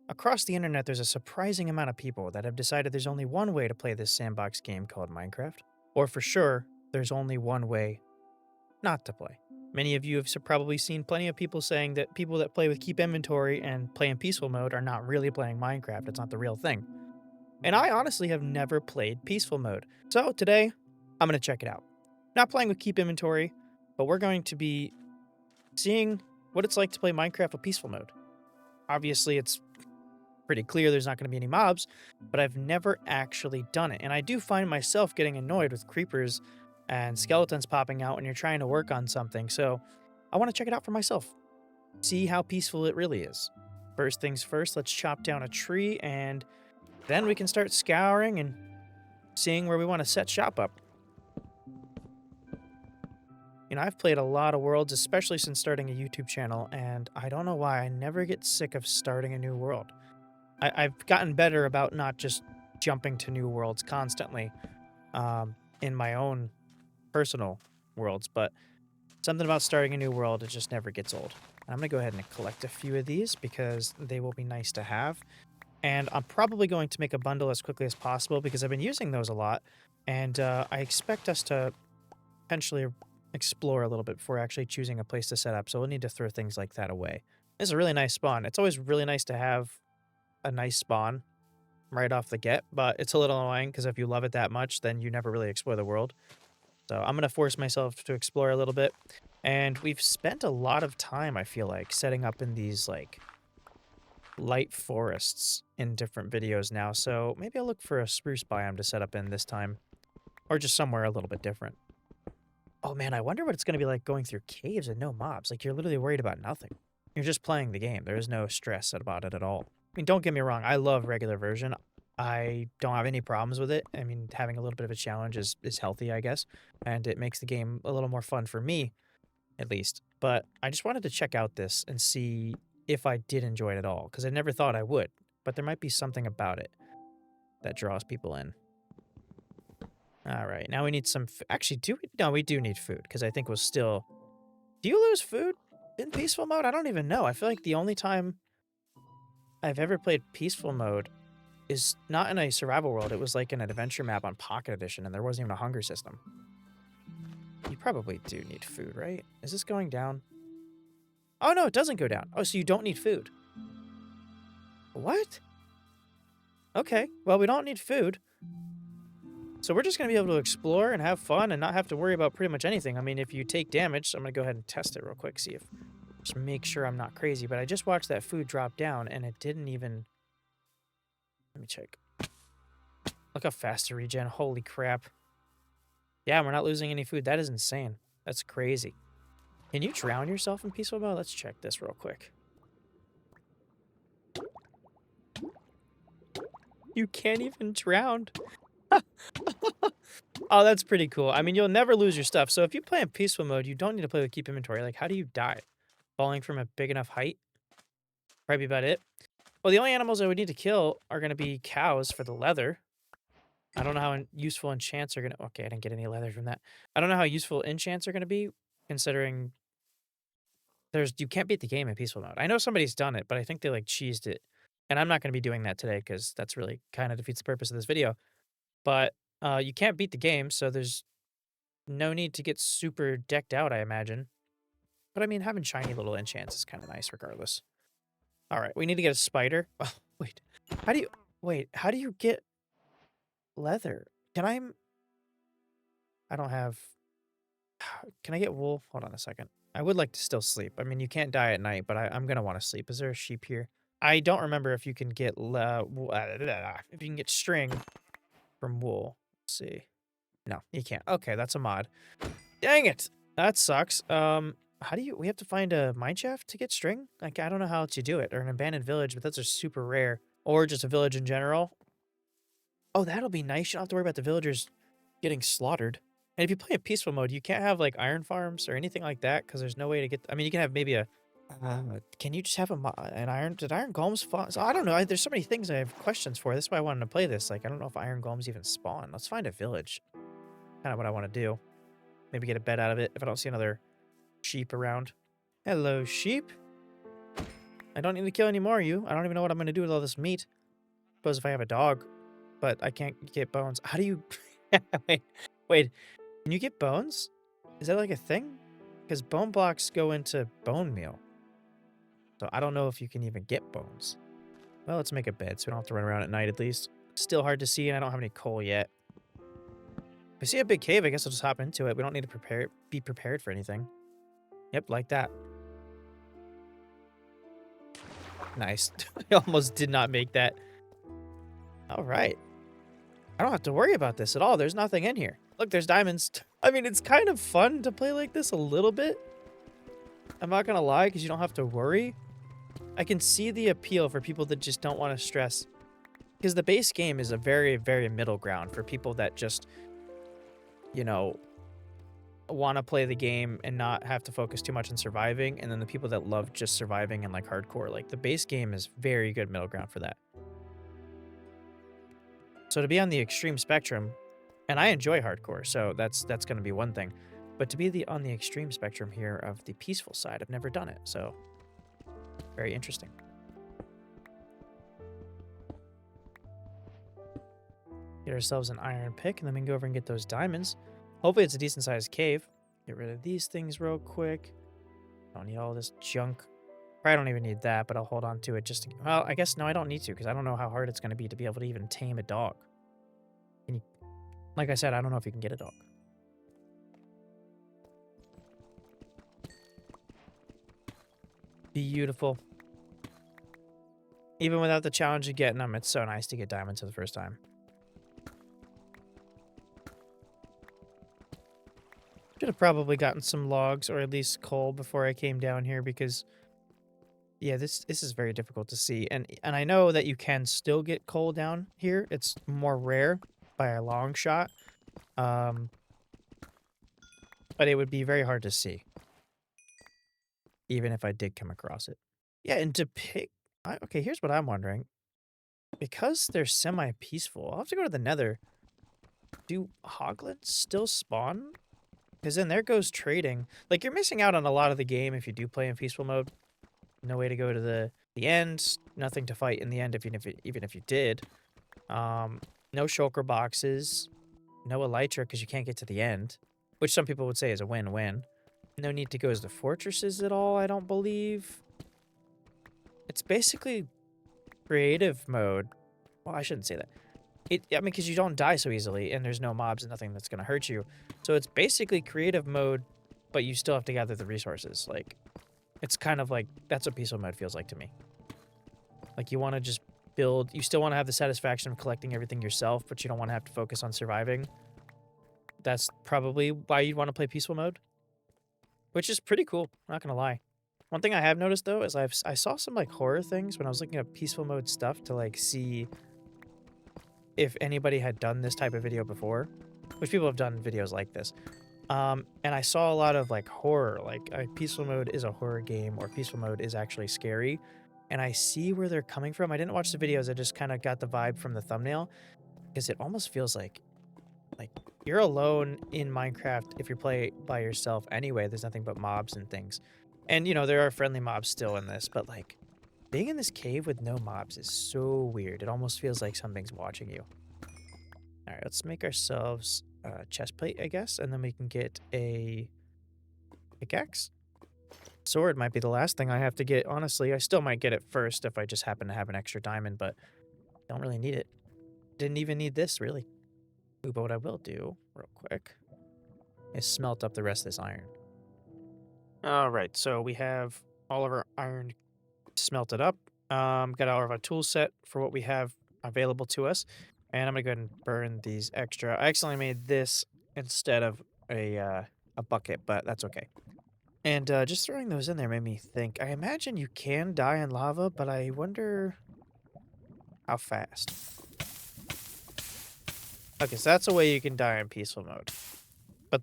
Across the internet, there's a surprising amount of people that have decided there's only one way to play this sandbox game called Minecraft. Or for sure, there's only one way not to play. Many of you have probably seen plenty of people saying that people that play with Keep Inventory and play in peaceful mode are not really playing Minecraft. It's not the real thing. And I honestly have never played peaceful mode. So today, I'm going to check it out. Not playing with Keep Inventory, but we're going to be seeing what it's like to play Minecraft with peaceful mode. Obviously, it's pretty clear there's not going to be any mobs, but I've never actually done it. And I do find myself getting annoyed with creepers and skeletons popping out when you're trying to work on something. So I want to check it out for myself, see how peaceful it really is. First things first, let's chop down a tree and then we can start scouring and seeing where we want to set shop up. You know, I've played a lot of worlds, especially since starting a YouTube channel, and I don't know why I never get sick of starting a new world. I've gotten better about not just jumping to new worlds constantly in my own personal worlds, but something about starting a new world, it just never gets old. And I'm going to go ahead and collect a few of these because they will be nice to have. And I'm probably going to make a bundle as quickly as possible because I've been using those a lot. And I expect us to potentially explore a little bit before actually choosing a place to set up. So we'll need to throw things like that away. This is a really nice spawn. It's always really nice to have a nice spawn right off the get, but it's a little annoying because if you love it that much, then you never really explore the world. So I'm going to force myself to explore a little bit. And we've spent a lot of time, I feel like, setting up in these, like, light forests in different videos now. So maybe I'll look for a spruce biome to set up in this time. Or just somewhere a little bit different. Oh man, I wonder what it's going to be like going through caves and no mobs. Like, you're literally worried about nothing. You're just playing the game. There is no stress about it at all. I mean, don't get me wrong. I love regular version. I don't have any problems with it. I mean, having a little bit of a challenge is healthy, I guess. And it makes the game a little more fun for me, at least. But I just wanted to check out this and see if I did enjoy it at all. Because I never thought I would. But there might be something about it that draws people in. All right, now we need some... Actually, do we? No, we do need food. Because I think we'll still... Do you lose food in peaceful mode? I don't even know. I feel like the only time I've ever played peaceful mode is not in a survival world. It was like in an adventure map on Pocket Edition, and there wasn't even a hunger system. You probably do need food, right? Is this going down? Oh, no, it doesn't go down. Oh, so you don't need food. What? Okay, well, we don't need food. So we're just going to be able to explore and have fun and not have to worry about pretty much anything. I mean, if you take damage, so I'm going to go ahead and test it real quick, see if... Just make sure I'm not crazy, but I just watched that food drop down, and it didn't even... Let me check. Look how fast to regen. Holy crap. Yeah, we're not losing any food. That is insane. That's crazy. Can you drown yourself in peaceful mode? Let's check this real quick. You can't even drown. Oh, that's pretty cool. I mean, you'll never lose your stuff. So if you play in peaceful mode, you don't need to play with Keep Inventory. Like, how do you die? Falling from a big enough height? Probably about it. Well, the only animals I would need to kill are going to be cows for the leather. I don't know how useful enchants are going to... Okay, I didn't get any leather from that. I don't know how useful enchants are going to be, considering you can't beat the game in peaceful mode. I know somebody's done it, but I think they, like, cheesed it. And I'm not going to be doing that today because that's really kind of defeats the purpose of this video. But you can't beat the game, so there's no need to get super decked out, I imagine. But I mean, having shiny little enchants is kind of nice regardless. All right, we need to get a spider. Oh, wait. How do you get leather? I don't have... Can I get wool? Hold on a second. I would like to still sleep. I mean, you can't die at night, but I'm going to want to sleep. Is there a sheep here? I don't remember if you can get if you can get string from wool. Let's see. No, you can't. Okay, that's a mod. Dang it! That sucks. How do we have to find a mineshaft to get string? Like, I don't know how else you do it. Or an abandoned village, but those are super rare. Or just a village in general. Oh, that'll be nice. You don't have to worry about the villagers getting slaughtered. And if you play in peaceful mode, you can't have, like, iron farms or anything like that, because there's no way to get... I mean, you can have maybe a... can you just have an iron... Did iron golems spawn? So, I don't know. There's so many things I have questions for. That's why I wanted to play this. Like, I don't know if iron golems even spawn. Let's find a village. Kind of what I want to do. Maybe get a bed out of it if I don't see another sheep around. Hello, sheep. I don't need to kill any more of you. I don't even know what I'm gonna do with all this meat. Suppose if I have a dog, but I can't get bones. How do you... wait, wait. Can you get bones? Is that like a thing? Because bone blocks go into bone meal. So I don't know if you can even get bones. Well, let's make a bed so we don't have to run around at night at least. Still hard to see, and I don't have any coal yet. If I see a big cave, I guess I'll just hop into it. We don't need to be prepared for anything. Yep, like that. Nice. I almost did not make that. All right. I don't have to worry about this at all. There's nothing in here. Look, there's diamonds. I mean, it's kind of fun to play like this a little bit. I'm not going to lie, because you don't have to worry. I can see the appeal for people that just don't want to stress. Because the base game is a very, very middle ground for people that just, you know, want to play the game and not have to focus too much on surviving. And then the people that love just surviving and like hardcore. Like the base game is very good middle ground for that. So to be on the extreme spectrum, and I enjoy hardcore, so that's going to be one thing. But to be on the extreme spectrum here of the peaceful side, I've never done it, so very interesting. Get ourselves an iron pick, and then we can go over and get those diamonds. Hopefully it's a decent-sized cave. Get rid of these things real quick. Don't need all this junk. Probably don't even need that, but I'll hold on to it just to... Well, I guess no, I don't need to, because I don't know how hard it's going to be to be able to even tame a dog. Can you... Like I said, I don't know if you can get a dog. Beautiful. Even without the challenge of getting them, it's so nice to get diamonds for the first time. Should have probably gotten some logs or at least coal before I came down here because, yeah, this is very difficult to see. And I know that you can still get coal down here. It's more rare by a long shot. But it would be very hard to see. Even if I did come across it. Yeah, and to pick... Okay, here's what I'm wondering. Because they're semi-peaceful, I'll have to go to the Nether. Do hoglins still spawn? Because then there goes trading. Like, you're missing out on a lot of the game if you do play in peaceful mode. No way to go to the end. Nothing to fight in the end, even if you did. No shulker boxes. No elytra because you can't get to the end. Which some people would say is a win-win. No need to go as the fortresses at all, I don't believe. It's basically creative mode. Well, I shouldn't say that. I mean, because you don't die so easily, and there's no mobs and nothing that's going to hurt you. So it's basically creative mode, but you still have to gather the resources. Like, it's kind of like, that's what peaceful mode feels like to me. Like, you want to just build, you still want to have the satisfaction of collecting everything yourself, but you don't want to have to focus on surviving. That's probably why you'd want to play peaceful mode. Which is pretty cool, I'm not going to lie. One thing I have noticed, though, is I saw some, like, horror things when I was looking at peaceful mode stuff to, like, see if anybody had done this type of video before. Which people have done videos like this. And I saw a lot of, like, horror. Like, peaceful mode is a horror game, or peaceful mode is actually scary. And I see where they're coming from. I didn't watch the videos, I just kind of got the vibe from the thumbnail. Because it almost feels like you're alone in Minecraft if you play by yourself anyway. There's nothing but mobs and things. And, you know, there are friendly mobs still in this, but, like, being in this cave with no mobs is so weird. It almost feels like something's watching you. All right, let's make ourselves a chest plate, I guess, and then we can get a pickaxe. Sword might be the last thing I have to get, honestly. I still might get it first if I just happen to have an extra diamond, but don't really need it. Didn't even need this, really. Ooh, but what I will do, real quick, is smelt up the rest of this iron. All right, so we have all of our iron smelted up. Got all of our tool set for what we have available to us. And I'm going to go ahead and burn these extra. I accidentally made this instead of a bucket, but that's okay. And just throwing those in there made me think. I imagine you can die in lava, but I wonder how fast. Okay, so that's a way you can die in peaceful mode. But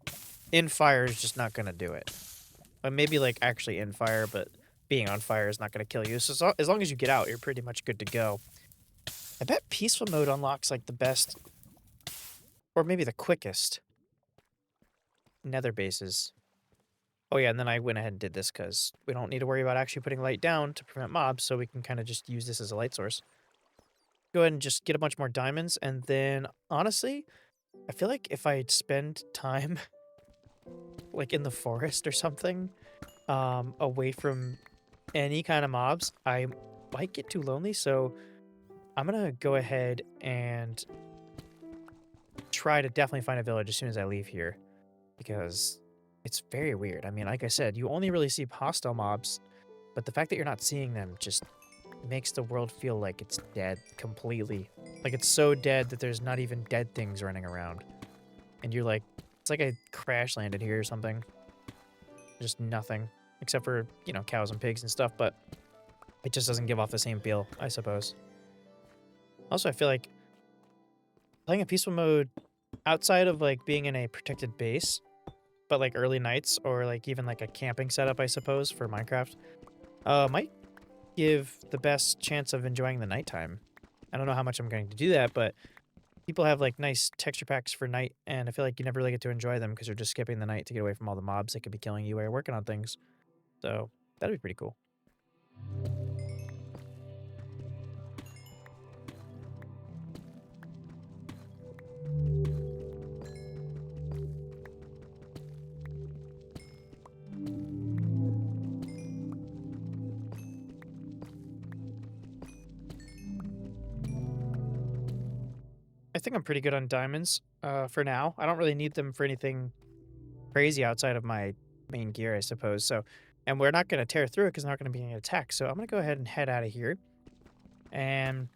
in fire is just not going to do it. But maybe, like, actually in fire, but being on fire is not going to kill you. So as long as you get out, you're pretty much good to go. I bet peaceful mode unlocks, like, the best, or maybe the quickest, nether bases. Oh yeah, and then I went ahead and did this because we don't need to worry about actually putting light down to prevent mobs, so we can kind of just use this as a light source. Go ahead and just get a bunch more diamonds, and then honestly, I feel like if I spend time like in the forest or something, away from any kind of mobs, I might get too lonely. So I'm gonna go ahead and try to definitely find a village as soon as I leave here because it's very weird. I mean, like I said, you only really see hostile mobs, but the fact that you're not seeing them just makes the world feel like it's dead completely. Like it's so dead that there's not even dead things running around. And you're like, it's like I crash landed here or something. Just nothing. Except for, you know, cows and pigs and stuff, but it just doesn't give off the same feel, I suppose. Also, I feel like playing a peaceful mode outside of like being in a protected base, but like early nights or like even like a camping setup, I suppose, for Minecraft, might give the best chance of enjoying the nighttime. I don't know how much I'm going to do that, but people have like nice texture packs for night, and I feel like you never really get to enjoy them because you're just skipping the night to get away from all the mobs that could be killing you while you're working on things. So that'd be pretty cool. I think I'm pretty good on diamonds for now. I don't really need them for anything crazy outside of my main gear, I suppose. So, and we're not going to tear through it because there's not going to be any attack. So I'm going to go ahead and head out of here and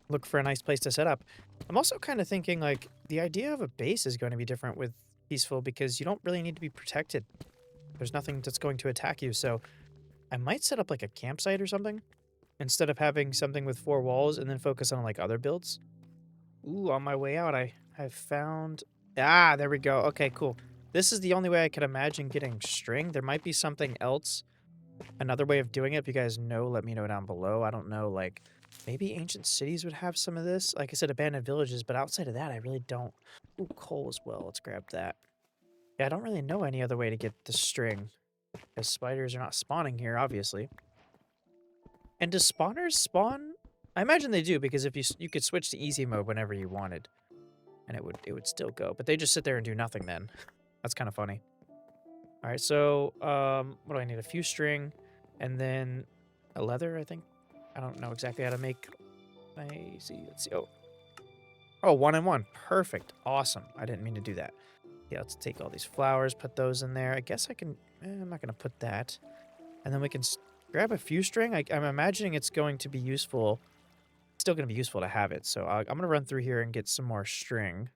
look for a nice place to set up. I'm also kind of thinking like the idea of a base is going to be different with peaceful because you don't really need to be protected. There's nothing that's going to attack you. So I might set up like a campsite or something instead of having something with 4 walls and then focus on like other builds. Ooh, on my way out, I found... Ah, there we go. Okay, cool. This is the only way I could imagine getting string. There might be something else, another way of doing it. If you guys know, let me know down below. I don't know, like, maybe ancient cities would have some of this. Like I said, abandoned villages, but outside of that, I really don't. Ooh, coal as well. Let's grab that. Yeah, I don't really know any other way to get the string, because spiders are not spawning here, obviously. And do spawners spawn? I imagine they do, because if you could switch to easy mode whenever you wanted. And it would still go. But they just sit there and do nothing then. That's kind of funny. All right, so what do I need? A few string and then a leather, I think. I don't know exactly how to make. Let's see. Oh, 1 and 1. Perfect. Awesome. I didn't mean to do that. Yeah, let's take all these flowers, put those in there. I guess I can. I'm not going to put that. And then we can grab a few string. I'm imagining it's going to be useful. Still going to be useful to have it. So I'm going to run through here and get some more string.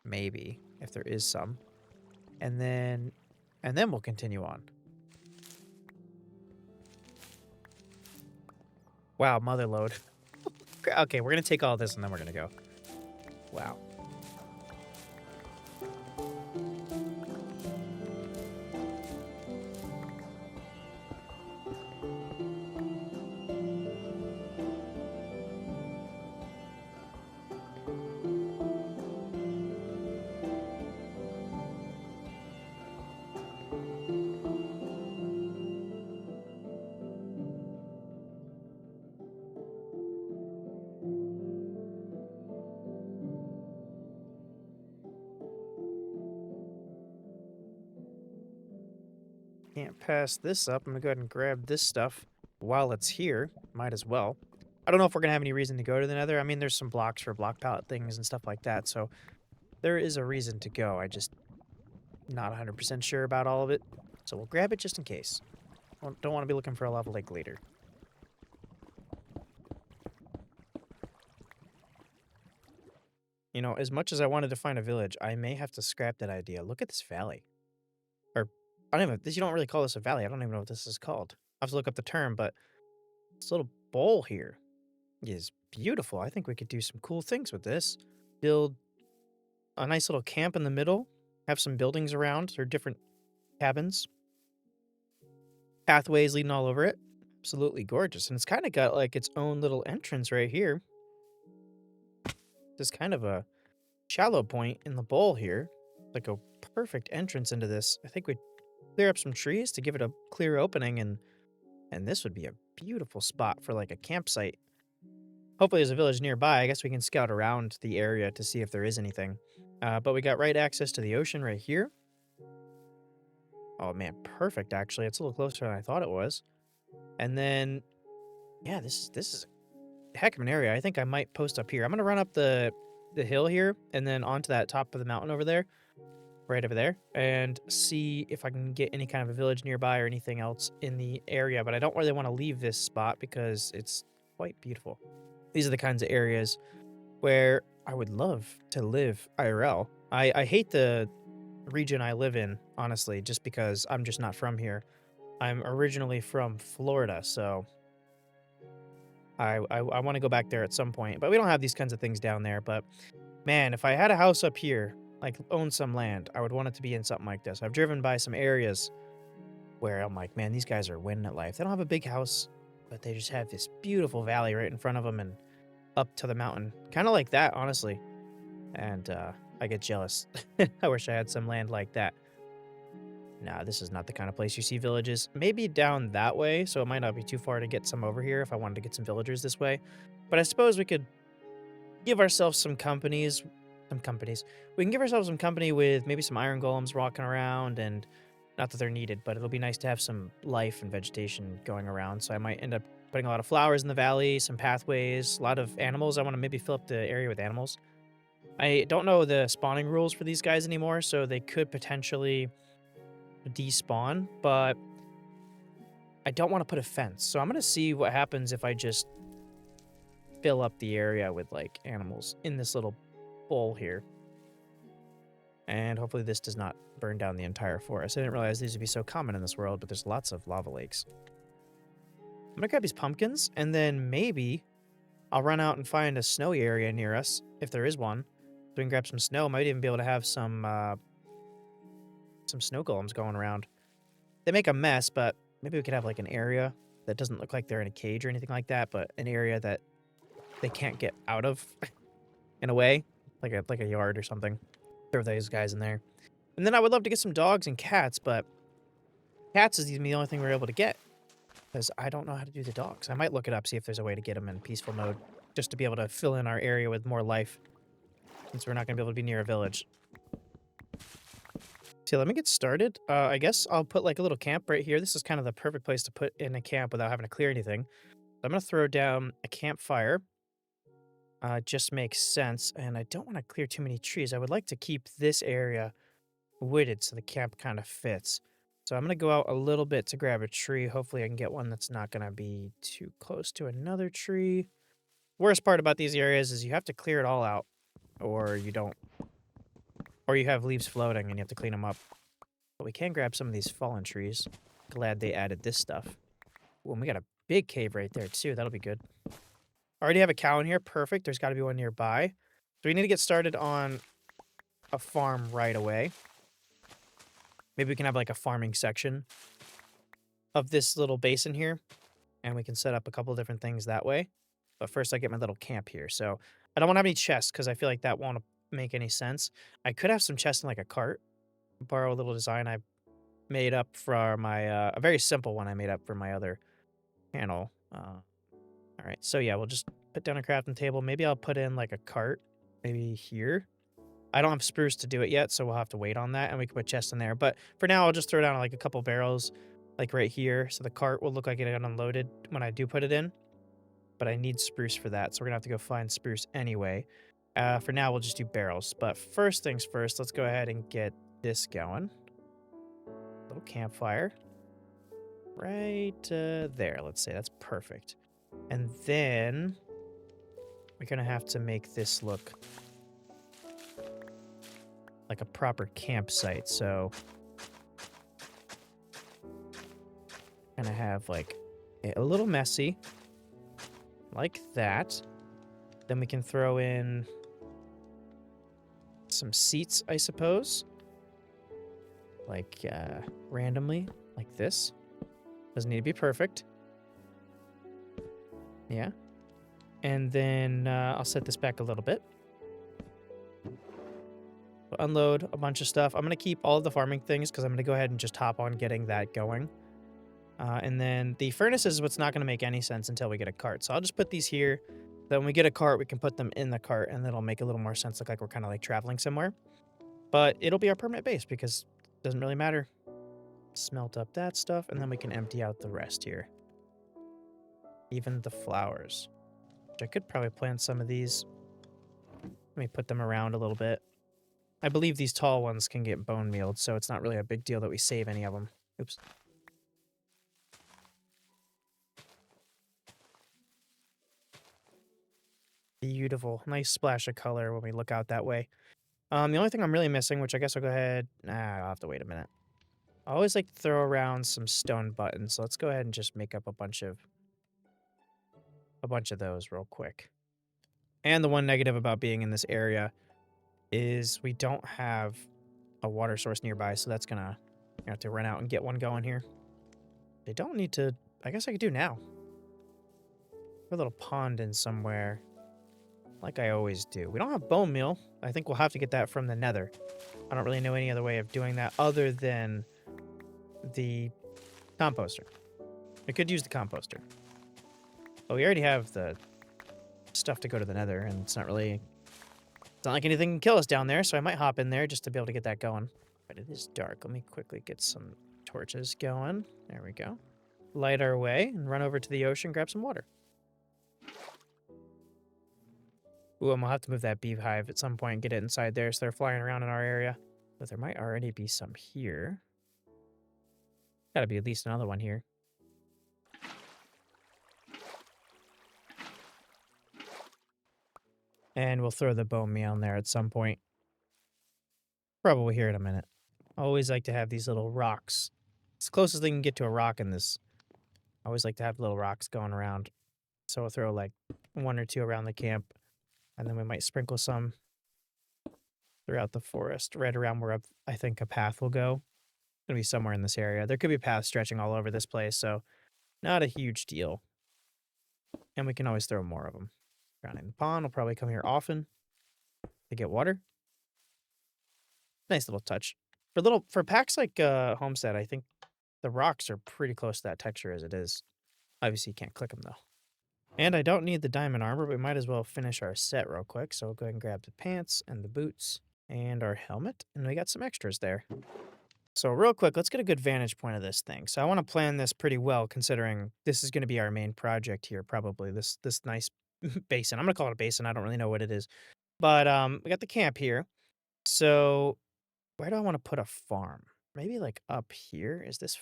Maybe, if there is some. And then we'll continue on. Wow, mother load. Okay, we're gonna take all this and then we're gonna go. Wow. Can't pass this up. I'm gonna go ahead and grab this stuff while it's here. Might as well. I don't know if we're gonna have any reason to go to the Nether. I mean, there's some blocks for block pallet things and stuff like that, so there is a reason to go. I just not 100% sure about all of it, so we'll grab it just in case. Don't want to be looking for a lava lake later. You know, as much as I wanted to find a village, I may have to scrap that idea. Look at this valley. Or, I don't even, you don't really call this a valley. I don't even know what this is called. I have to look up the term, but this little bowl here is beautiful. I think we could do some cool things with this. Build a nice little camp in the middle. Have some buildings around, or different cabins. Pathways leading all over it. Absolutely gorgeous. And it's kind of got like its own little entrance right here. There's kind of a shallow point in the bowl here. Like a perfect entrance into this. I think we clear up some trees to give it a clear opening, and this would be a beautiful spot for like a campsite. Hopefully there's a village nearby. I guess we can scout around the area to see if there is anything. But we got right access to the ocean right here. Oh man, perfect actually. It's a little closer than I thought it was. And then yeah, this is a heck of an area. I think I might post up here. I'm gonna run up the hill here and then onto that top of the mountain over there, right over there, and see if I can get any kind of a village nearby or anything else in the area. But I don't really want to leave this spot because it's quite beautiful. These are the kinds of areas where I would love to live IRL. I hate the region I live in, honestly, just because I'm just not from here. I'm originally from Florida, so I want to go back there at some point. But we don't have these kinds of things down there. But man, if I had a house up here, like own some land, I would want it to be in something like this. I've driven by some areas where I'm like, man, these guys are winning at life. They don't have a big house, but they just have this beautiful valley right in front of them and up to the mountain. Kind of like that, honestly. And I get jealous. I wish I had some land like that. Nah, this is not the kind of place you see villages. Maybe down that way, so it might not be too far to get some over here if I wanted to get some villagers this way. But I suppose we could give ourselves some companies. We can give ourselves some company with maybe some iron golems walking around, and not that they're needed, but it'll be nice to have some life and vegetation going around. So I might end up putting a lot of flowers in the valley, some pathways, a lot of animals. I want to maybe fill up the area with animals. I don't know the spawning rules for these guys anymore, so they could potentially despawn, but I don't want to put a fence. So I'm going to see what happens if I just fill up the area with like animals in this little bowl here. And hopefully this does not burn down the entire forest. I didn't realize these would be so common in this world, but there's lots of lava lakes. I'm going to grab these pumpkins, and then maybe I'll run out and find a snowy area near us, if there is one. So we can grab some snow. Might even be able to have some snow golems going around. They make a mess, but maybe we could have like an area that doesn't look like they're in a cage or anything like that, but an area that they can't get out of in a way, like a yard or something. Throw those guys in there. And then I would love to get some dogs and cats, but cats is the only thing we're able to get because I don't know how to do the dogs. I might look it up, see if there's a way to get them in peaceful mode, just to be able to fill in our area with more life, since we're not going to be able to be near a village. So let me get started. I guess I'll put like a little camp right here. This is kind of the perfect place to put in a camp without having to clear anything. I'm going to throw down a campfire. Just makes sense, and I don't want to clear too many trees. I would like to keep this area wooded so the camp kind of fits. So I'm going to go out a little bit to grab a tree. Hopefully I can get one that's not going to be too close to another tree. Worst part about these areas is you have to clear it all out, or you don't. Or you have leaves floating and you have to clean them up. But we can grab some of these fallen trees. Glad they added this stuff. Ooh, and we got a big cave right there too. That'll be good. Already have a cow in here. Perfect. There's got to be one nearby. So we need to get started on a farm right away. Maybe we can have like a farming section of this little basin here. And we can set up a couple different things that way. But first I get my little camp here. So I don't want to have any chests because I feel like that won't make any sense. I could have some chests in like a cart. Borrow a little design I made up for my, a very simple one I made up for my other channel. All right, so yeah, we'll just put down a crafting table. Maybe I'll put in like a cart, maybe here. I don't have spruce to do it yet, so we'll have to wait on that, and we can put chests in there. But for now, I'll just throw down like a couple barrels, like right here, so the cart will look like it got unloaded when I do put it in. But I need spruce for that, so we're gonna have to go find spruce anyway. For now, we'll just do barrels. But first things first, let's go ahead and get this going. Little campfire. Right there, let's say. That's perfect. And then we're going to have to make this look like a proper campsite. So going to have like a little messy like that. Then we can throw in some seats, I suppose. Like randomly like this. Doesn't need to be perfect. Yeah. And then I'll set this back a little bit. Unload a bunch of stuff. I'm going to keep all of the farming things because I'm going to go ahead and just hop on getting that going. And then the furnaces is what's not going to make any sense until we get a cart. So I'll just put these here. Then when we get a cart, we can put them in the cart, and that'll make a little more sense. Look like we're kind of like traveling somewhere. But it'll be our permanent base because it doesn't really matter. Smelt up that stuff, and then we can empty out the rest here. Even the flowers. Which I could probably plant some of these. Let me put them around a little bit. I believe these tall ones can get bone mealed, so it's not really a big deal that we save any of them. Oops. Beautiful. Nice splash of color when we look out that way. The only thing I'm really missing, which I guess I'll go ahead... Nah, I'll have to wait a minute. I always like to throw around some stone buttons, so let's go ahead and just make up a bunch of those real quick. And the one negative about being in this area is we don't have a water source nearby, so that's gonna have to run out and get one going here. They don't need to... I guess I could do now. A little pond in somewhere. Like I always do. We don't have bone meal. I think we'll have to get that from the Nether. I don't really know any other way of doing that other than the composter. We could use the composter. But we already have the stuff to go to the Nether, and it's not really... It's not like anything can kill us down there, so I might hop in there just to be able to get that going. But it is dark. Let me quickly get some torches going. There we go. Light our way and run over to the ocean, grab some water. Ooh, I'm gonna have to move that beehive at some point and get it inside there so they're flying around in our area. But there might already be some here. Gotta be at least another one here. And we'll throw the bone meal in there at some point. Probably here in a minute. I always like to have these little rocks. It's the closest they can get to a rock in this. I always like to have little rocks going around. So we'll throw like 1 or 2 around the camp. And then we might sprinkle some throughout the forest, right around where I think a path will go. It's going to be somewhere in this area. There could be paths stretching all over this place, so not a huge deal. And we can always throw more of them. Drowning the pond will probably come here often to get water. Nice little touch. For packs like Homestead, I think the rocks are pretty close to that texture as it is. Obviously, you can't click them, though. And I don't need the diamond armor, but we might as well finish our set real quick. So we'll go ahead and grab the pants and the boots and our helmet. And we got some extras there. So real quick, let's get a good vantage point of this thing. So I want to plan this pretty well, considering this is going to be our main project here, probably. This nice basin. I'm going to call it a basin. I don't really know what it is. But we got the camp here. So where do I want to put a farm? Maybe like up here. Is this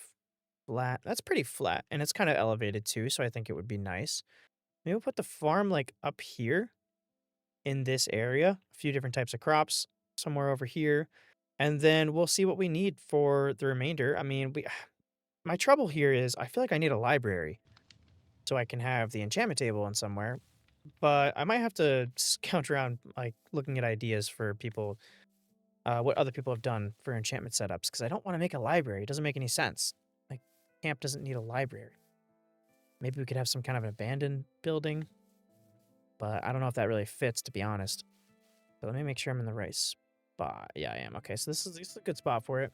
flat? That's pretty flat. And it's kind of elevated too, so I think it would be nice. Maybe we'll put the farm like up here in this area. A few different types of crops somewhere over here. And then we'll see what we need for the remainder. I mean, my trouble here is I feel like I need a library so I can have the enchantment table in somewhere. But I might have to scout around, like, looking at ideas for people, what other people have done for enchantment setups, because I don't want to make a library. It doesn't make any sense. Like, camp doesn't need a library. Maybe we could have some kind of an abandoned building, but I don't know if that really fits, to be honest. But let me make sure I'm in the right spot. Yeah, I am. Okay, so this is a good spot for it.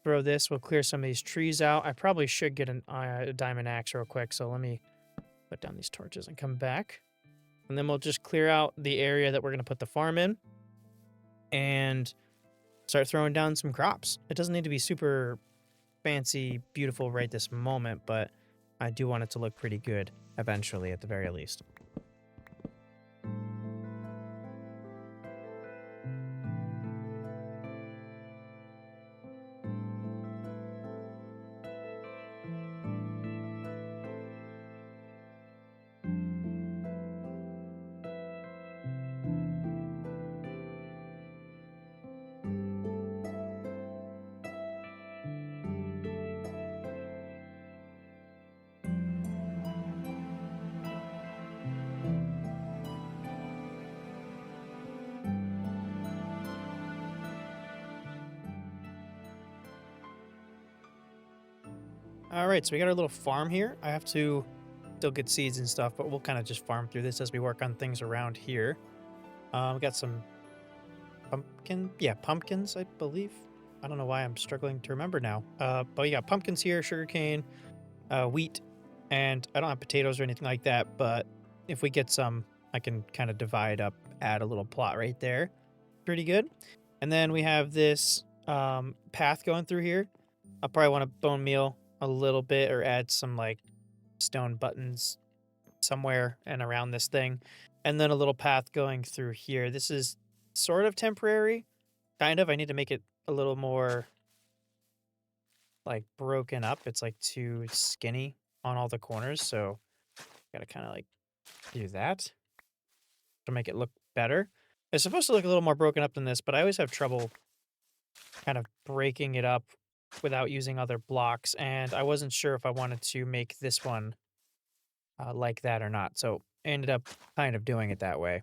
Throw this. We'll clear some of these trees out. I probably should get a diamond axe real quick, so let me put down these torches and come back. And then we'll just clear out the area that we're going to put the farm in and start throwing down some crops. It doesn't need to be super fancy, beautiful right this moment, but I do want it to look pretty good eventually, at the very least. All right, so we got our little farm here. I have to still get seeds and stuff, but we'll kind of just farm through this as we work on things around here. We got some Yeah, pumpkins, I believe. I don't know why I'm struggling to remember now. But we got pumpkins here, sugarcane, wheat, and I don't have potatoes or anything like that, but if we get some, I can kind of divide up, add a little plot right there. Pretty good. And then we have this path going through here. I'll probably want to bone meal a little bit or add some like stone buttons somewhere and around this thing. And then a little path going through here. This is sort of temporary. Kind of. I need to make it a little more like broken up. It's like too skinny on all the corners. So gotta kind of like do that to make it look better. It's supposed to look a little more broken up than this, but I always have trouble kind of breaking it up without using other blocks. And I wasn't sure if I wanted to make this one like that or not. So I ended up kind of doing it that way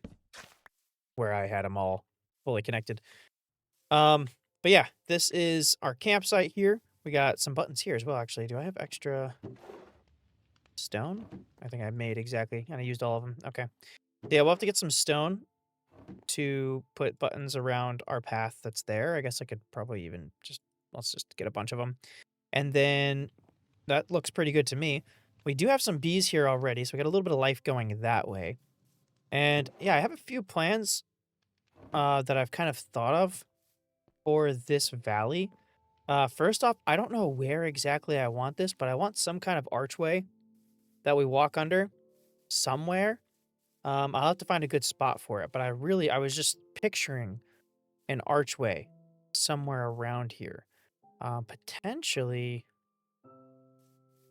where I had them all fully connected. Um, but yeah, this is our campsite here. We got some buttons here as well, actually. Do I have extra stone? I think I made exactly, and I used all of them. Okay. Yeah, we'll have to get some stone to put buttons around our path that's there. I guess I could probably even let's just get a bunch of them. And then that looks pretty good to me. We do have some bees here already, so we got a little bit of life going that way. And yeah, I have a few plans that I've kind of thought of for this valley. First off, I don't know where exactly I want this, but I want some kind of archway that we walk under somewhere. I'll have to find a good spot for it, but I was just picturing an archway somewhere around here. Potentially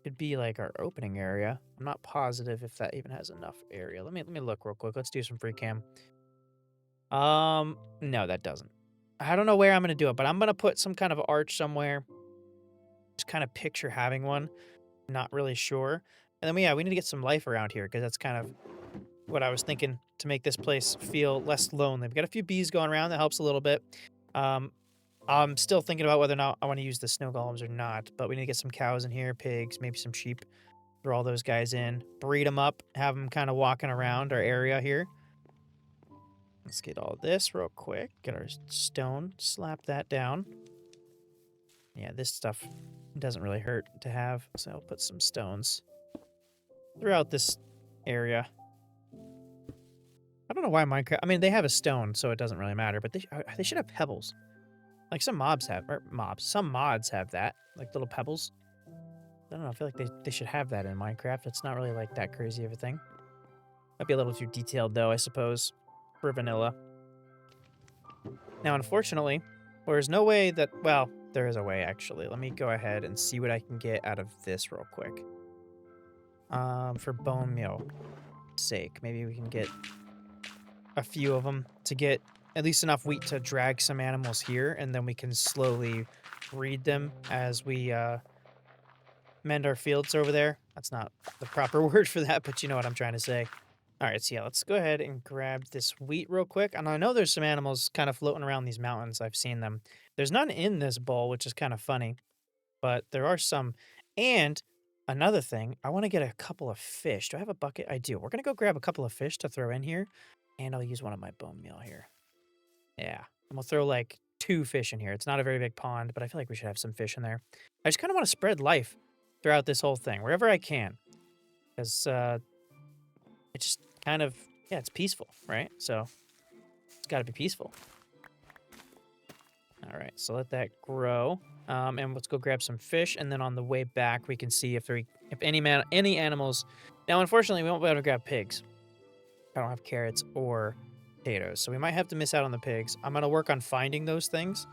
could be like our opening area. I'm not positive if that even has enough area. Let me look real quick. Let's do some free cam. No, that doesn't. I don't know where I'm gonna do it, but I'm gonna put some kind of arch somewhere. Just kind of picture having one. Not really sure. And then we need to get some life around here because that's kind of what I was thinking to make this place feel less lonely. We've got a few bees going around. That helps a little bit. I'm still thinking about whether or not I want to use the snow golems or not, but we need to get some cows in here, pigs, maybe some sheep. Throw all those guys in, breed them up, have them kind of walking around our area here. Let's get all this real quick. Get our stone, slap that down. Yeah, this stuff doesn't really hurt to have, so I'll put some stones throughout this area. I don't know why Minecraft... I mean, they have a stone, so it doesn't really matter, but they should have pebbles. Like some some mods have that, like little pebbles. I don't know, I feel like they should have that in Minecraft. It's not really like that crazy of a thing. Might be a little too detailed though, I suppose, for vanilla. Now, unfortunately, there's no way that, well, there is a way actually. Let me go ahead and see what I can get out of this real quick. For bone meal sake, maybe we can get a few of them to get at least enough wheat to drag some animals here, and then we can slowly breed them as we mend our fields over there. That's not the proper word for that, but you know what I'm trying to say. All right, so yeah, let's go ahead and grab this wheat real quick. And I know there's some animals kind of floating around these mountains. I've seen them. There's none in this bowl, which is kind of funny, but there are some. And another thing, I want to get a couple of fish. Do I have a bucket? I do. We're going to go grab a couple of fish to throw in here, and I'll use one of my bone meal here. Yeah, and we'll throw like 2 fish in here. It's not a very big pond, but I feel like we should have some fish in there. I just kind of want to spread life throughout this whole thing, wherever I can. Because it just kind of, yeah, it's peaceful, right? So it's got to be peaceful. All right, so let that grow. And let's go grab some fish, and then on the way back, we can see if any animals. Now, unfortunately, we won't be able to grab pigs. I don't have carrots or potatoes, so we might have to miss out on the pigs. I'm gonna work on finding those things,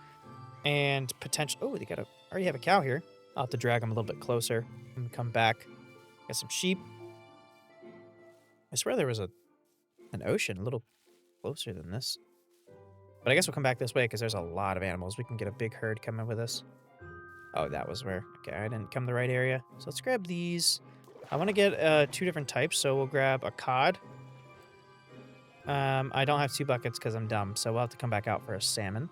and potential. Oh, they already have a cow here. I'll have to drag them a little bit closer and come back. Got some sheep. I swear there was an ocean a little closer than this. But I guess we'll come back this way because there's a lot of animals. We can get a big herd coming with us. Oh, that was where... Okay, I didn't come the right area. So let's grab these. I want to get 2 different types, so we'll grab a cod. I don't have 2 buckets because I'm dumb, so we'll have to come back out for a salmon.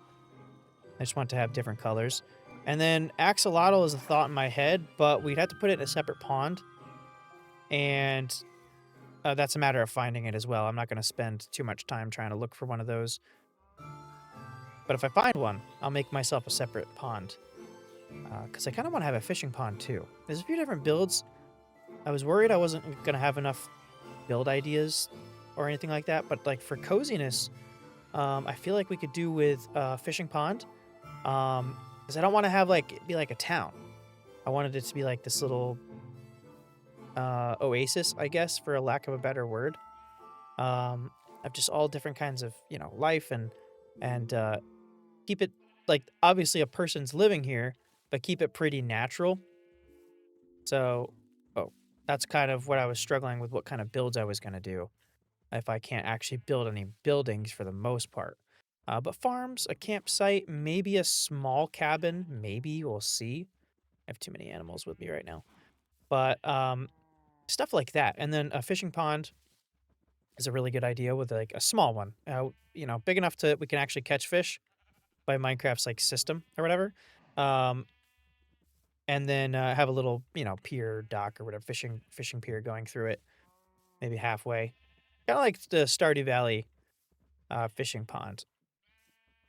I just want to have different colors. And then axolotl is a thought in my head, but we'd have to put it in a separate pond. And that's a matter of finding it as well. I'm not going to spend too much time trying to look for one of those. But if I find one, I'll make myself a separate pond. Because I kind of want to have a fishing pond too. There's a few different builds. I was worried I wasn't going to have enough build ideas or anything like that. But like for coziness, I feel like we could do with a fishing pond. Because I don't want to have like it be like a town. I wanted it to be like this little oasis, I guess, for a lack of a better word. Of just all different kinds of life and keep it like obviously a person's living here, but keep it pretty natural. So, oh, that's kind of what I was struggling with. What kind of builds I was going to do if I can't actually build any buildings for the most part. But farms, a campsite, maybe a small cabin, maybe we'll see. I have too many animals with me right now, but stuff like that, and then a fishing pond is a really good idea with like a small one, big enough to we can actually catch fish by Minecraft's like system or whatever. Um, and then have a little, pier dock or whatever, fishing pier going through it, maybe halfway. Kind of like the Stardew Valley fishing pond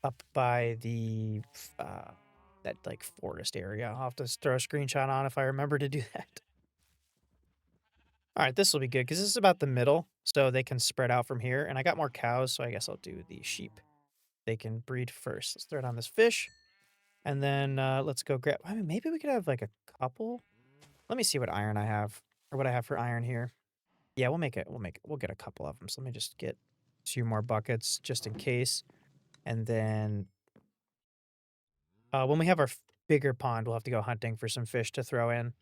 up by the that like forest area. I'll have to throw a screenshot on if I remember to do that. All right, this will be good because this is about the middle, so they can spread out from here. And I got more cows, so I guess I'll do the sheep. They can breed first. Let's throw it on this fish. And then let's go grab. I mean, maybe we could have like a couple. Let me see what iron I have or what I have for iron here. Yeah, we'll make it. We'll get a couple of them. So let me just get 2 more buckets just in case. And then when we have our bigger pond, we'll have to go hunting for some fish to throw in.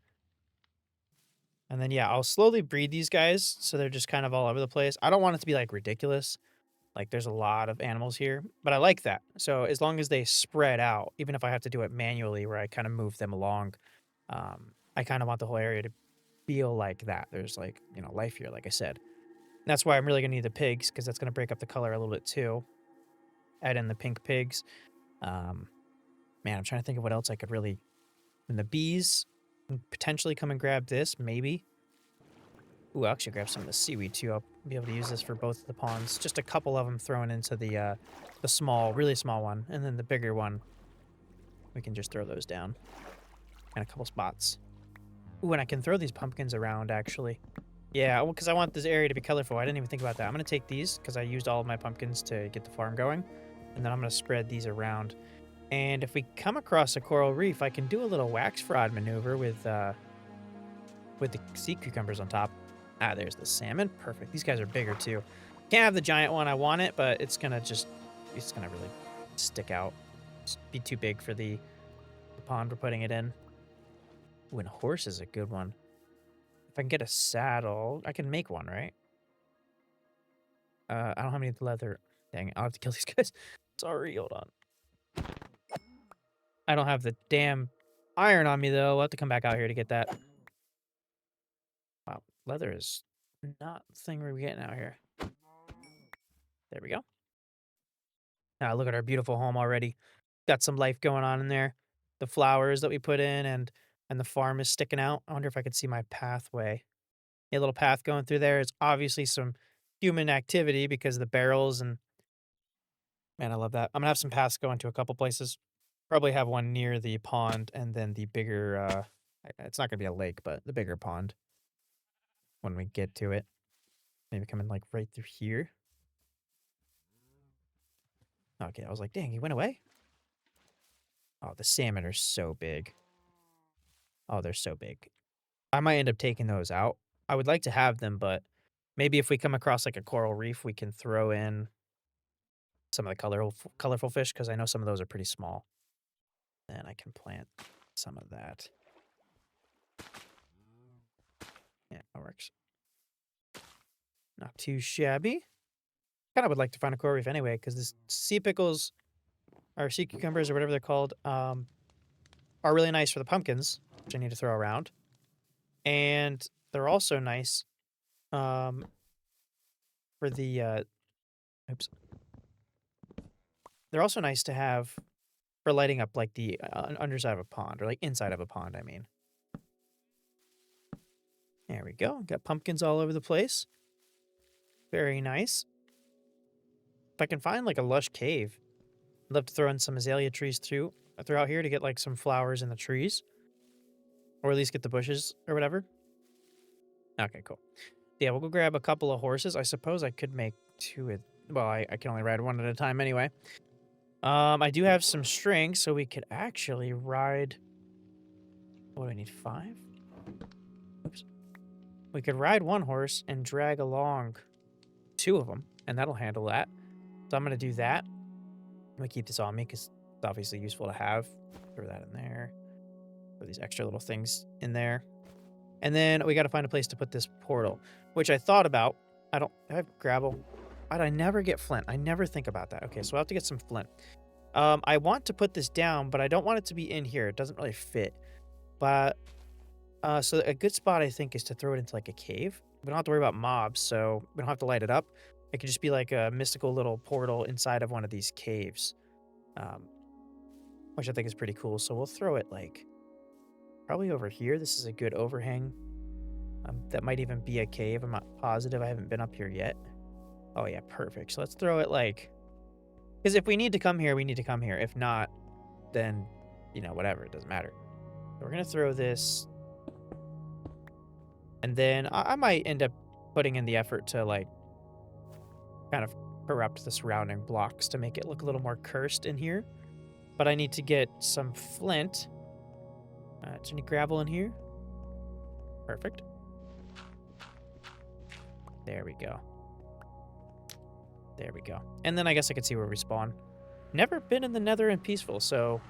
And then, yeah, I'll slowly breed these guys so they're just kind of all over the place. I don't want it to be like ridiculous. Like there's a lot of animals here, but I like that. So as long as they spread out, even if I have to do it manually where I kind of move them along, I kind of want the whole area to feel like that. There's like, life here, like I said. And that's why I'm really going to need the pigs because that's going to break up the color a little bit too. Add in the pink pigs. Man, I'm trying to think of what else I could really... And the bees can potentially come and grab this, maybe. Ooh, I'll actually grab some of the seaweed too. I'll be able to use this for both of the ponds. Just a couple of them thrown into the small, really small one. And then the bigger one, we can just throw those down. And a couple spots. Ooh, and I can throw these pumpkins around, actually. Yeah, well, because I want this area to be colorful. I didn't even think about that. I'm going to take these because I used all of my pumpkins to get the farm going. And then I'm going to spread these around. And if we come across a coral reef, I can do a little wax fraud maneuver with the sea cucumbers on top. Ah, there's the salmon. Perfect. These guys are bigger too. Can't have the giant one. I want it, but it's gonna really stick out. Just be too big for the pond we're putting it in. Ooh, and a horse is a good one. If I can get a saddle, I can make one, right? I don't have any leather. Dang it, I'll have to kill these guys. Sorry, hold on. I don't have the damn iron on me, though. I'll have to come back out here to get that. Wow, leather is not the thing we're getting out here. There we go. Now, look at our beautiful home already. Got some life going on in there. The flowers that we put in and the farm is sticking out. I wonder if I could see my pathway. A little path going through there is obviously some human activity because of the barrels and... Man, I love that. I'm gonna have some paths going to a couple places. Probably have one near the pond and then the bigger, it's not gonna be a lake, but the bigger pond when we get to it. Maybe coming like right through here. Okay, I was like, dang, he went away? Oh, the salmon are so big. Oh, they're so big. I might end up taking those out. I would like to have them, but maybe if we come across like a coral reef, we can throw in some of the colorful fish because I know some of those are pretty small. And I can plant some of that. Yeah, that works. Not too shabby. Kind of would like to find a coral reef anyway, because the sea pickles or sea cucumbers or whatever they're called are really nice for the pumpkins, which I need to throw around. And they're also nice for the oops. They're also nice to have for lighting up like the underside of a pond or like inside of a pond, I mean. There we go. Got pumpkins all over the place. Very nice. If I can find like a lush cave, love to throw in some azalea trees too throughout here to get like some flowers in the trees, or at least get the bushes or whatever. Okay, cool. Yeah, we'll go grab a couple of horses. I suppose I could make two. Well, I can only ride one at a time anyway. I do have some string, so we could actually ride. What do I need? 5? Oops. We could ride one horse and drag along 2 of them, and that'll handle that. So I'm gonna do that. I'm gonna keep this on me because it's obviously useful to have. Throw that in there. Throw these extra little things in there. And then we got to find a place to put this portal, which I thought about. I have gravel. I never get flint. I never think about that. Okay, so I'll have to get some flint. I want to put this down, but I don't want it to be in here. It doesn't really fit. But, so a good spot, I think, is to throw it into like a cave. We don't have to worry about mobs, so we don't have to light it up. It could just be like a mystical little portal inside of one of these caves, which I think is pretty cool. So we'll throw it like probably over here. This is a good overhang. That might even be a cave. I'm not positive. I haven't been up here yet. Oh, yeah, perfect. So let's throw it like... Because if we need to come here, we need to come here. If not, then, you know, whatever. It doesn't matter. So we're going to throw this. And then I might end up putting in the effort to, like, kind of corrupt the surrounding blocks to make it look a little more cursed in here. But I need to get some flint. Is there any gravel in here? Perfect. There we go. There we go. And then I guess I could see where we spawn. Never been in the Nether and Peaceful, so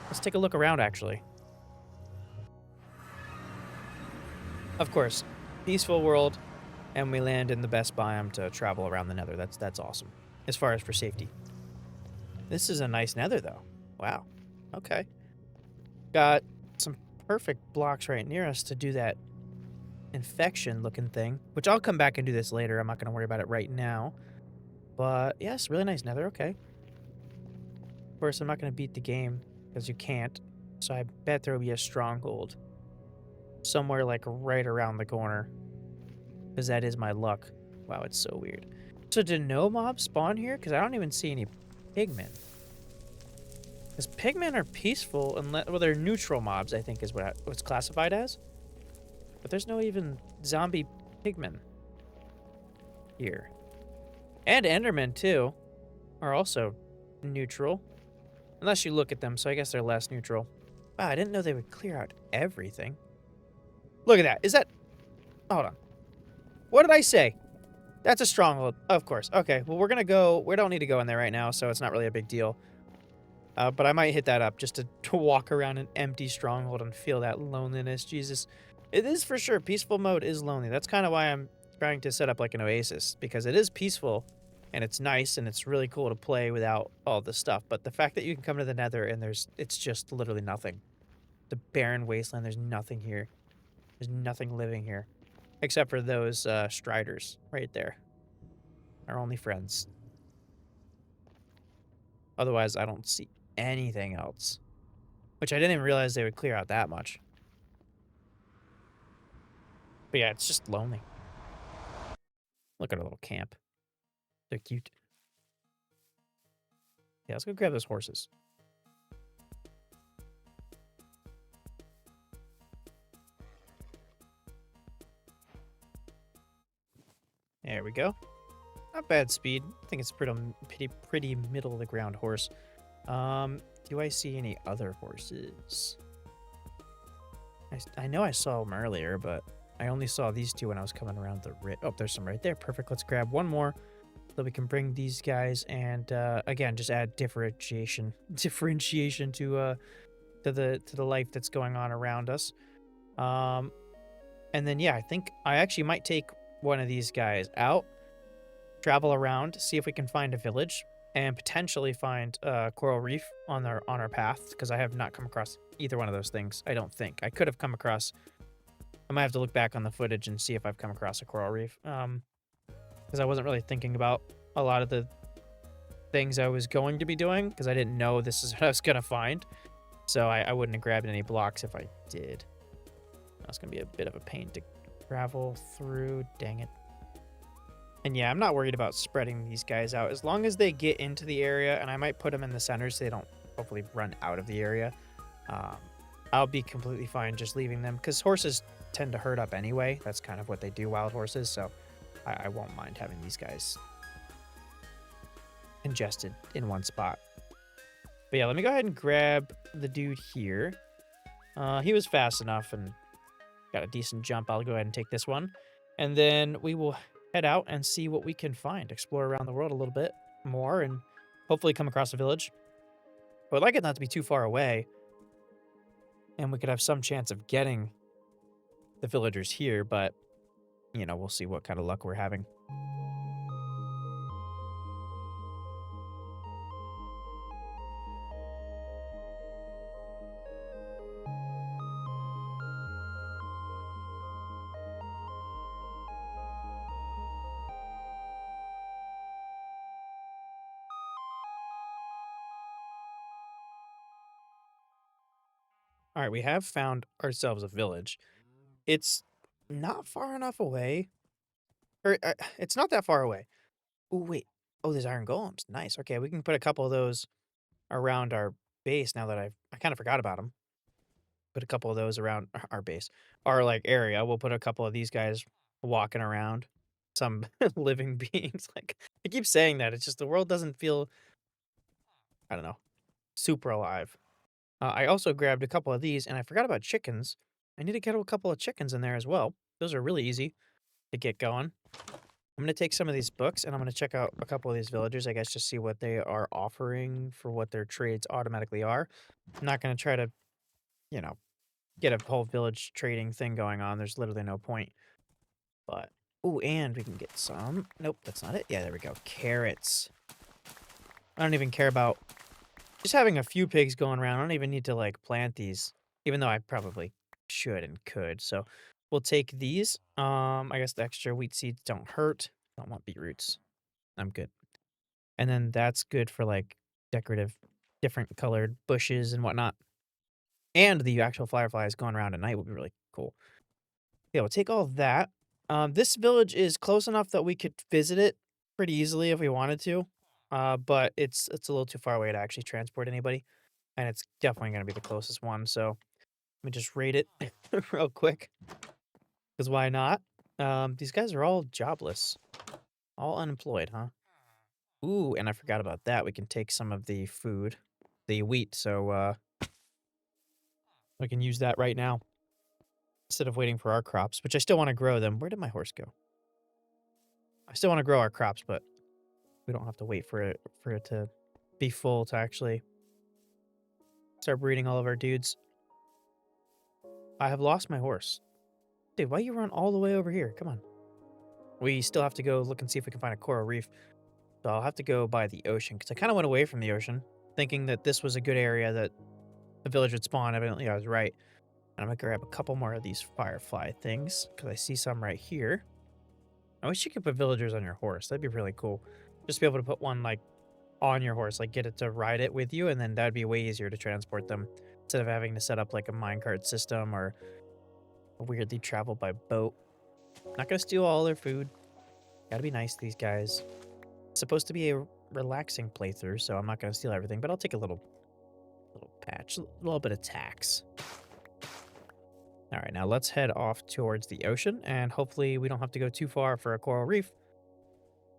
let's take a look around, actually. Of course, peaceful world, and we land in the best biome to travel around the Nether. That's awesome, as far as for safety. This is a nice Nether, though. Wow. Okay. Got some perfect blocks right near us to do that infection-looking thing, which I'll come back and do this later. I'm not going to worry about it right now. But, yes, really nice Nether. Okay. Of course, I'm not going to beat the game, because you can't. So I bet there will be a stronghold somewhere, like, right around the corner. Because that is my luck. Wow, it's so weird. So did no mobs spawn here? Because I don't even see any pigmen. Because pigmen are peaceful, unless, well, they're neutral mobs, I think is what it's classified as. But there's no even zombie pigmen here. And endermen, too, are also neutral. Unless you look at them, so I guess they're less neutral. Wow, I didn't know they would clear out everything. Look at that. Is that... Hold on. What did I say? That's a stronghold. Of course. Okay, well, we're going to go... We don't need to go in there right now, so it's not really a big deal. But I might hit that up just to walk around an empty stronghold and feel that loneliness. Jesus. It is for sure. Peaceful mode is lonely. That's kind of why I'm trying to set up like an oasis, because it is peaceful and it's nice and it's really cool to play without all the stuff. But the fact that you can come to the Nether and it's just literally nothing. The barren wasteland, there's nothing here. There's nothing living here. Except for those striders right there. Our only friends. Otherwise, I don't see anything else. Which I didn't even realize they would clear out that much. But yeah, it's just lonely. Look at our little camp. They're cute. Yeah, let's go grab those horses. There we go. Not bad speed. I think it's pretty middle of the ground horse. Do I see any other horses? I know I saw them earlier, but I only saw these two when I was coming around the Oh, there's some right there. Perfect. Let's grab one more so we can bring these guys and again just add differentiation to the life that's going on around us. And then yeah, I think I actually might take one of these guys out, travel around, see if we can find a village, and potentially find a coral reef on our path, because I have not come across either one of those things. I don't think I could have come across. I might have to look back on the footage and see if I've come across a coral reef, because I wasn't really thinking about a lot of the things I was going to be doing, because I didn't know this is what I was gonna find. So I wouldn't have grabbed any blocks if I did. That's gonna be a bit of a pain to travel through. Dang it. And yeah, I'm not worried about spreading these guys out as long as they get into the area, and I might put them in the center so they don't hopefully run out of the area. Um, I'll be completely fine just leaving them because horses tend to herd up anyway. That's kind of what they do, wild horses. So I won't mind having these guys congested in one spot. But yeah, let me go ahead and grab the dude here. He was fast enough and got a decent jump. I'll go ahead and take this one. And then we will head out and see what we can find. Explore around the world a little bit more and hopefully come across a village. But I'd like it not to be too far away. And we could have some chance of getting the villagers here, but, you know, we'll see what kind of luck we're having. All right, we have found ourselves a village. It's not far enough away. Or it's not that far away. Oh, wait. Oh, there's iron golems. Nice. Okay, we can put a couple of those around our base now that I kind of forgot about them. Put a couple of those around our base, our like area. We'll put a couple of these guys walking around, some living beings. Like I keep saying that, it's just the world doesn't feel, I don't know, super alive. I also grabbed a couple of these, and I forgot about chickens. I need to get a couple of chickens in there as well. Those are really easy to get going. I'm gonna take some of these books, and I'm gonna check out a couple of these villagers, I guess, just see what they are offering for what their trades automatically are. I'm not gonna try to, you know, get a whole village trading thing going on. There's literally no point. But oh, and we can get some. Nope, that's not it. Yeah, there we go. Carrots. I don't even care about just having a few pigs going around. I don't even need to like plant these, even though I probably should and could. So we'll take these. I guess the extra wheat seeds don't hurt. Don't want beetroots. I'm good. And then that's good for like decorative, different colored bushes and whatnot. And the actual fireflies going around at night would be really cool. Yeah, we'll take all that. This village is close enough that we could visit it pretty easily if we wanted to. But it's a little too far away to actually transport anybody, and it's definitely gonna be the closest one. So let me just rate it real quick, because why not? These guys are all jobless, all unemployed, huh? Ooh, and I forgot about that. We can take some of the food, the wheat, so we can use that right now instead of waiting for our crops, which I still want to grow them. Where did my horse go? I still want to grow our crops, but we don't have to wait for it to be full to actually start breeding all of our dudes. I have lost my horse. Dude, why you run all the way over here? Come on. We still have to go look and see if we can find a coral reef. So I'll have to go by the ocean because I kind of went away from the ocean, thinking that this was a good area that the village would spawn. Evidently, I was right. And I'm going to grab a couple more of these firefly things because I see some right here. I wish you could put villagers on your horse. That'd be really cool. Just be able to put one like on your horse, like get it to ride it with you, and then that'd be way easier to transport them instead of having to set up like a minecart system or weirdly travel by boat. Not gonna steal all their food. Gotta be nice to these guys. It's supposed to be a relaxing playthrough, so I'm not gonna steal everything, but I'll take a little patch, a little bit of tax. All right, now let's head off towards the ocean, and hopefully we don't have to go too far for a coral reef.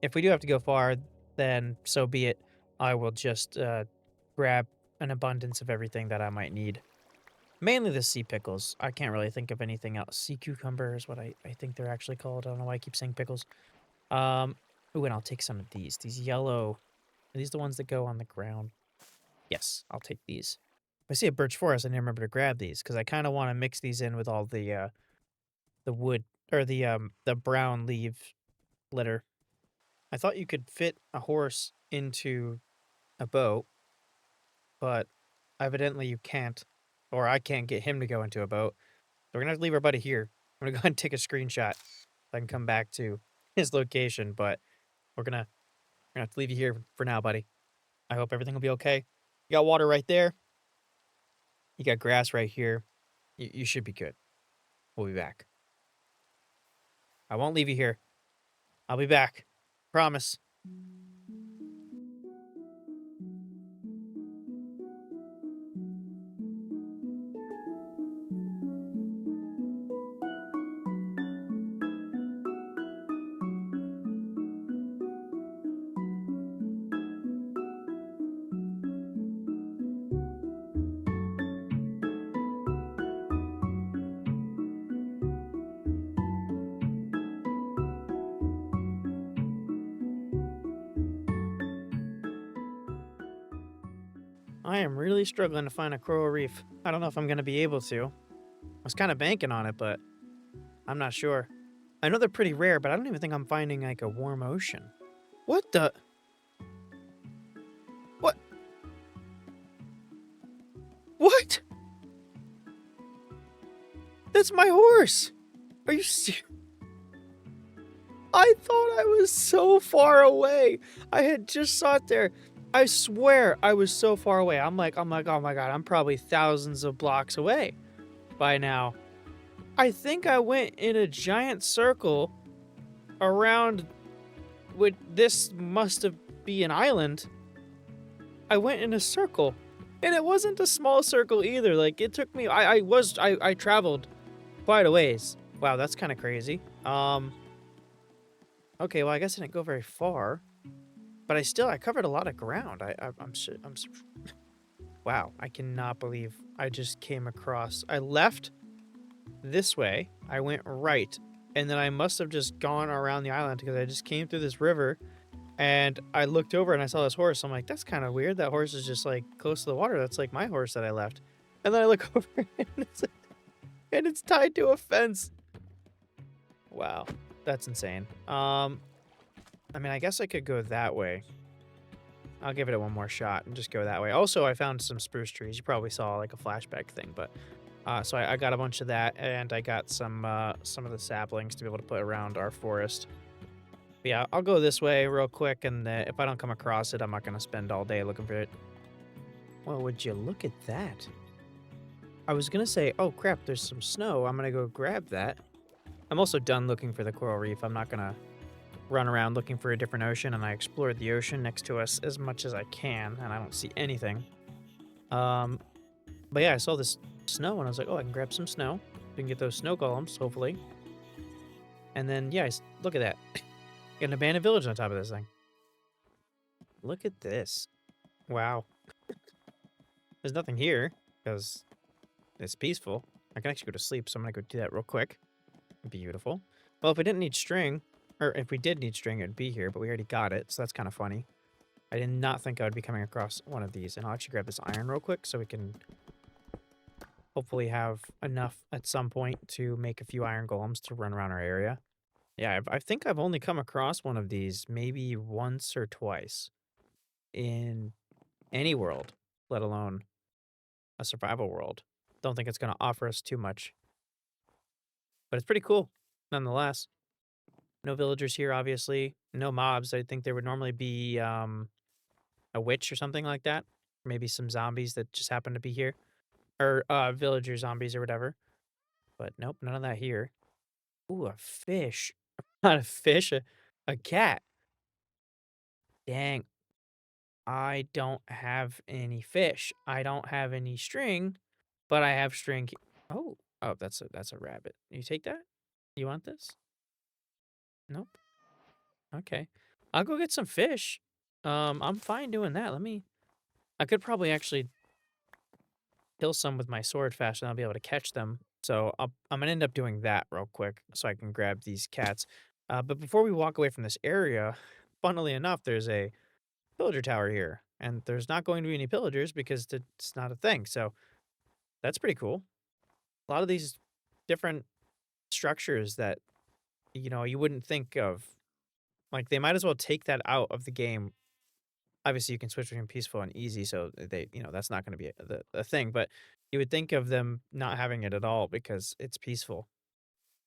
If we do have to go far, then so be it. I will just grab an abundance of everything that I might need. Mainly the sea pickles. I can't really think of anything else. Sea cucumber is what I think they're actually called. I don't know why I keep saying pickles. Ooh, and I'll take some of these. These yellow, are these the ones that go on the ground? Yes, I'll take these. If I see a birch forest, I need to remember to grab these because I kind of want to mix these in with all the wood or the brown leaf litter. I thought you could fit a horse into a boat, but evidently you can't, or I can't get him to go into a boat. So we're gonna have to leave our buddy here. I'm gonna go ahead and take a screenshot so I can come back to his location, but we're gonna have to leave you here for now, buddy. I hope everything will be okay. You got water right there. You got grass right here. You should be good. We'll be back. I won't leave you here. I'll be back. Promise. I am really struggling to find a coral reef. I don't know if I'm gonna be able to. I was kind of banking on it, but I'm not sure. I know they're pretty rare, but I don't even think I'm finding like a warm ocean. What the? What? What? That's my horse. Are you serious? I thought I was so far away. I had just sat there. I swear I was so far away. I'm like, oh my god, I'm probably thousands of blocks away by now. I think I went in a giant circle around what this must have be an island. I went in a circle. And it wasn't a small circle either. Like it took me I traveled quite a ways. Wow, that's kind of crazy. Okay, well I guess I didn't go very far. But I covered a lot of ground. Wow, I cannot believe I just came across. I left this way. I went right, and then I must have just gone around the island because I just came through this river, and I looked over and I saw this horse. I'm like, that's kind of weird. That horse is just like close to the water. That's like my horse that I left. And then I look over and it's tied to a fence. Wow, that's insane. I mean, I guess I could go that way. I'll give it one more shot and just go that way. Also, I found some spruce trees. You probably saw like a flashback thing, but so I got a bunch of that, and I got some of the saplings to be able to put around our forest. But yeah, I'll go this way real quick, and if I don't come across it, I'm not gonna spend all day looking for it. Well, would you look at that? I was gonna say, oh crap, there's some snow. I'm gonna go grab that. I'm also done looking for the coral reef. I'm not gonna run around looking for a different ocean, and I explored the ocean next to us as much as I can, and I don't see anything. Um, but yeah, I saw this snow, and I was like, oh, I can grab some snow. We can get those snow golems, hopefully. And then, yeah, look at that. Get an abandoned village on top of this thing. Look at this. Wow. There's nothing here, because it's peaceful. I can actually go to sleep, so I'm going to go do that real quick. Beautiful. Well, if we didn't need string, or if we did need string, it would be here, but we already got it, so that's kind of funny. I did not think I would be coming across one of these, and I'll actually grab this iron real quick so we can hopefully have enough at some point to make a few iron golems to run around our area. Yeah, I think I've only come across one of these maybe once or twice in any world, let alone a survival world. Don't think it's going to offer us too much, but it's pretty cool nonetheless. No villagers here, obviously. No mobs. I think there would normally be a witch or something like that. Maybe some zombies that just happen to be here. Or villager zombies or whatever. But nope, none of that here. Ooh, a fish. Not a fish, a cat. Dang. I don't have any fish. I don't have any string, but I have string. Oh, oh, that's a rabbit. You take that? You want this? Nope. Okay. I'll go get some fish. I'm fine doing that. I could probably actually kill some with my sword faster than I'll be able to catch them. So I'm gonna end up doing that real quick so I can grab these cats. But before we walk away from this area, funnily enough, there's a pillager tower here, and there's not going to be any pillagers because it's not a thing. So that's pretty cool. A lot of these different structures that you wouldn't think of, like they might as well take that out of the game. Obviously, you can switch between peaceful and easy, so that's not going to be a thing. But you would think of them not having it at all because it's peaceful.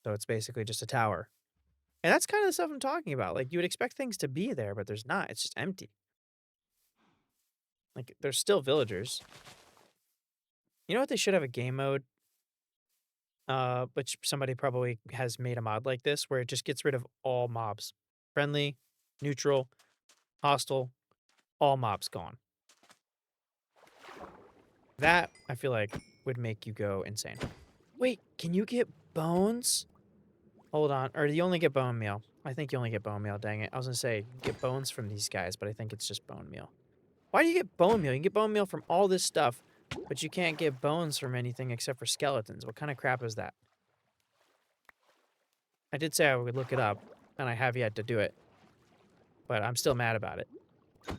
So it's basically just a tower, and that's kind of the stuff I'm talking about. Like you would expect things to be there, but there's not. It's just empty. Like there's still villagers. You know what? They should have a game mode. Which somebody probably has made a mod like this where it just gets rid of all mobs. Friendly, neutral, hostile, all mobs gone. That, I feel like, would make you go insane. Wait, can you get bones? Hold on. Or do you only get bone meal? I think you only get bone meal, dang it. I was gonna say, get bones from these guys, but I think it's just bone meal. Why do you get bone meal? You can get bone meal from all this stuff, but you can't get bones from anything except for skeletons. What kind of crap is that? I did say I would look it up, and I have yet to do it, but I'm still mad about it. I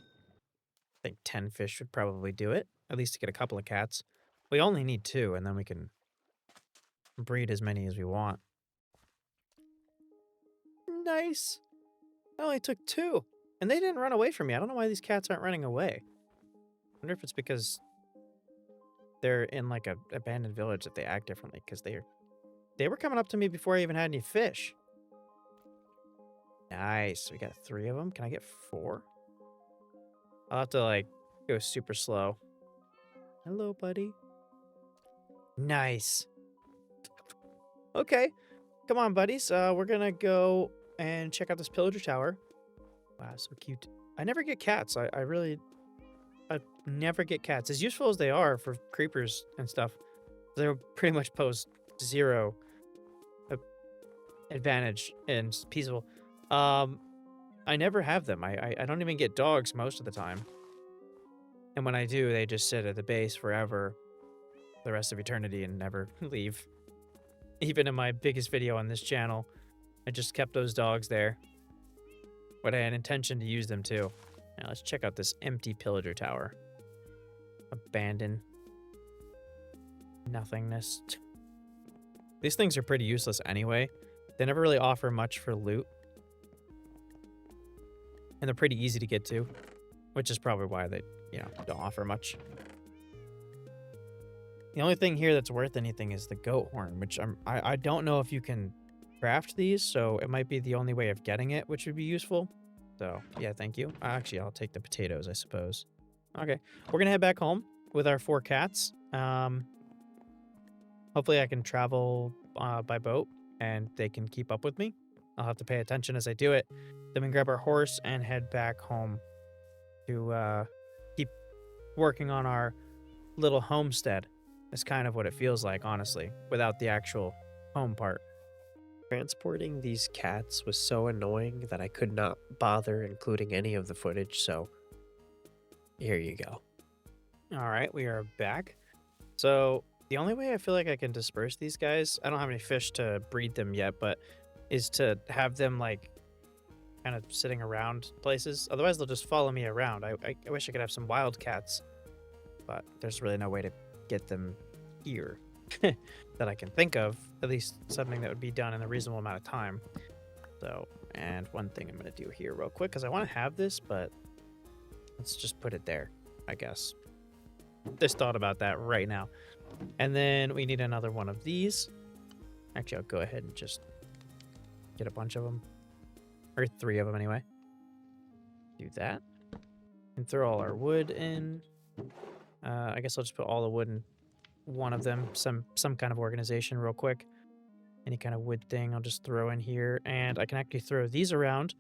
think 10 fish would probably do it, at least to get a couple of cats. We only need 2, and then we can breed as many as we want. Nice. I only took 2, and they didn't run away from me. I don't know why these cats aren't running away. I wonder if it's because they're in like a abandoned village that they act differently, because they were coming up to me before I even had any fish. Nice. We got 3 of them. Can I get 4? I'll have to like go super slow. Hello, buddy. Nice. Okay. Come on, buddies. We're gonna go and check out this pillager tower. Wow, so cute. I never get cats. I never get cats. As useful as they are for creepers and stuff, they pretty much pose 0 advantage and peaceful. I never have them. I don't even get dogs most of the time. And when I do, they just sit at the base forever, the rest of eternity, and never leave. Even in my biggest video on this channel, I just kept those dogs there. But I had intention to use them too. Now let's check out this empty pillager tower. Abandoned. Nothingness. These things are pretty useless anyway. They never really offer much for loot. And they're pretty easy to get to, which is probably why they, don't offer much. The only thing here that's worth anything is the goat horn, which I don't know if you can craft these, so it might be the only way of getting it, which would be useful. So, yeah, thank you. Actually, I'll take the potatoes, I suppose. Okay, we're gonna head back home with our 4 cats. Hopefully I can travel by boat, and they can keep up with me. I'll have to pay attention as I do it. Then we can grab our horse and head back home to keep working on our little homestead. It's kind of what it feels like, honestly, without the actual home part. Transporting these cats was so annoying that I could not bother including any of the footage, so here you go. All right, we are back. So the only way I feel like I can disperse these guys, I don't have any fish to breed them yet, but is to have them like kind of sitting around places. Otherwise, they'll just follow me around. I wish I could have some wild cats, but there's really no way to get them here that I can think of. At least something that would be done in a reasonable amount of time. So, and one thing I'm going to do here real quick, because I want to have this, but let's just put it there, I guess. Just thought about that right now. And then we need another one of these. Actually, I'll go ahead and just get a bunch of them. Or 3 of them anyway. Do that. And throw all our wood in. I guess I'll just put all the wood in one of them. Some kind of organization real quick. Any kind of wood thing I'll just throw in here. And I can actually throw these around.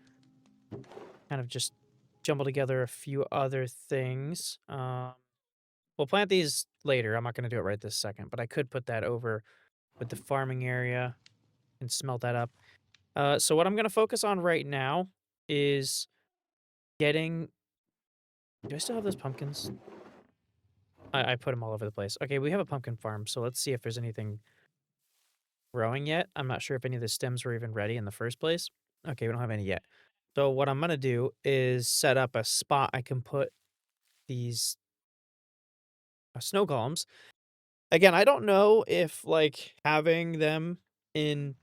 Kind of just jumble together a few other things. We'll plant these later. I'm not going to do it right this second. But I could put that over with the farming area and smelt that up. So what I'm going to focus on right now is getting... Do I still have those pumpkins? I put them all over the place. Okay, we have a pumpkin farm, so let's see if there's anything growing yet. I'm not sure if any of the stems were even ready in the first place. Okay, we don't have any yet. So what I'm going to do is set up a spot I can put these snow golems. Again, I don't know if, like, having them in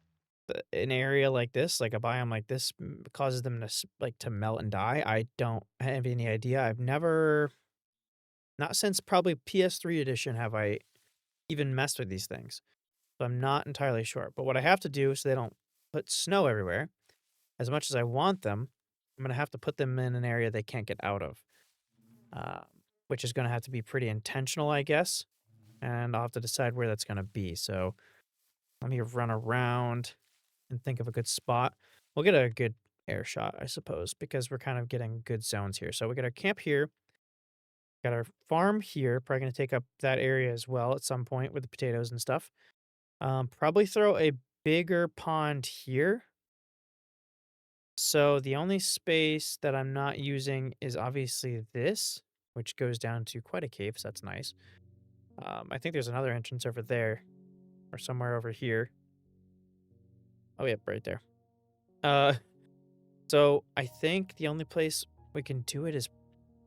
an area like this, like a biome like this, causes them to, like, to melt and die. I don't have any idea. I've never... Not since probably PS3 edition have I even messed with these things. So I'm not entirely sure. But what I have to do so they don't put snow everywhere, as much as I want them, I'm going to have to put them in an area they can't get out of. Which is going to have to be pretty intentional, I guess. And I'll have to decide where that's going to be. So let me run around and think of a good spot. We'll get a good air shot, I suppose, because we're kind of getting good zones here. So we got our camp here, got our farm here, probably going to take up that area as well at some point with the potatoes and stuff. Probably throw a bigger pond here. So the only space that I'm not using is obviously this, which goes down to quite a cave, so that's nice. I think there's another entrance over there or somewhere over here. Oh, yep, right there. Uh, so I think the only place we can do it is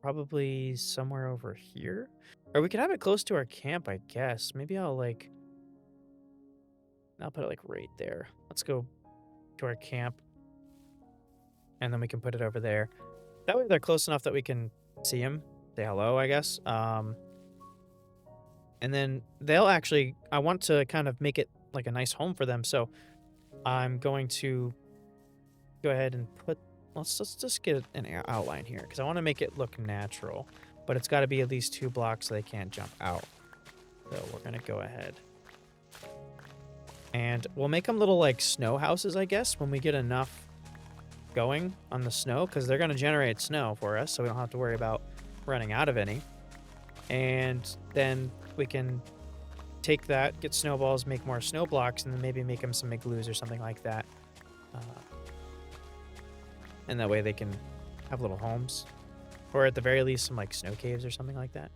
probably somewhere over here. Or we could have it close to our camp, I guess. Maybe I'll put it like right there. Let's go to our camp and then we can put it over there. That way they're close enough that we can see them, say hello, I guess. And then they'll actually, I want to kind of make it like a nice home for them. So I'm going to go ahead and put, let's just get an outline here because I want to make it look natural, but it's got to be at least 2 blocks so they can't jump out. So we're going to go ahead and we'll make them little like snow houses, I guess, when we get enough going on the snow, because they're going to generate snow for us, so we don't have to worry about running out of any. And then we can take that, get snowballs, make more snow blocks, and then maybe make them some igloos or something like that. And that way they can have little homes, or at the very least some like snow caves or something like that.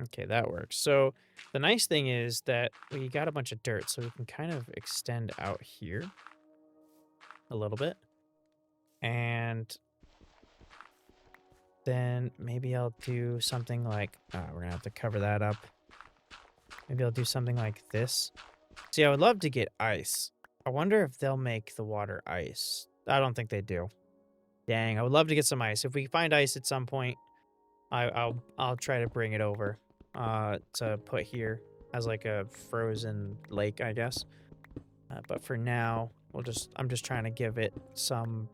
Okay, that works. So the nice thing is that we got a bunch of dirt, so we can kind of extend out here a little bit. And then maybe I'll do something like, we're going to have to cover that up. Maybe I'll do something like this. See, I would love to get ice. I wonder if they'll make the water ice. I don't think they do. Dang, I would love to get some ice. If we find ice at some point, I'll try to bring it over to put here as like a frozen lake, I guess. But for now, I'm just trying to give it some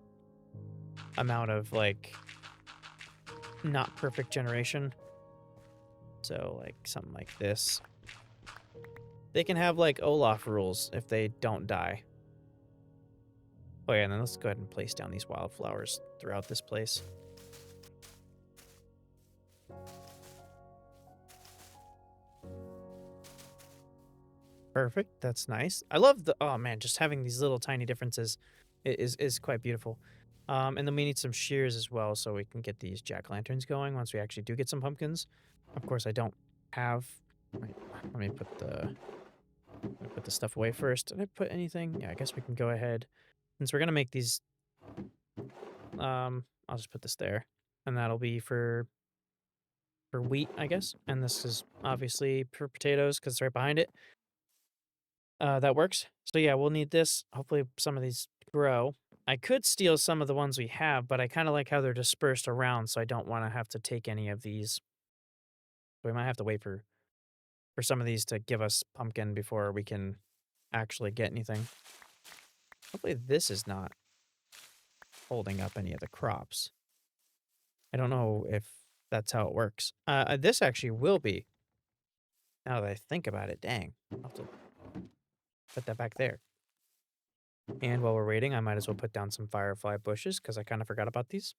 amount of like not perfect generation. So like something like this. They can have like Olaf rules if they don't die. Oh yeah, and then let's go ahead and place down these wildflowers throughout this place. Perfect. That's nice. I love oh man, just having these little tiny differences is quite beautiful. And then we need some shears as well so we can get these jack-o'-lanterns going once we actually do get some pumpkins. Of course, I don't have... Wait, let me put the stuff away first. Did I put anything? Yeah, I guess we can go ahead. Since we're going to make these... I'll just put this there. And that'll be for wheat, I guess. And this is obviously for potatoes because it's right behind it. That works. So yeah, we'll need this. Hopefully some of these grow. I could steal some of the ones we have, but I kind of like how they're dispersed around, so I don't want to have to take any of these. We might have to wait for some of these to give us pumpkin before we can actually get anything. Hopefully this is not holding up any of the crops. I don't know if that's how it works. This actually will be. Now that I think about it, dang. I'll have to put that back there. And while we're waiting, I might as well put down some firefly bushes because I kind of forgot about these.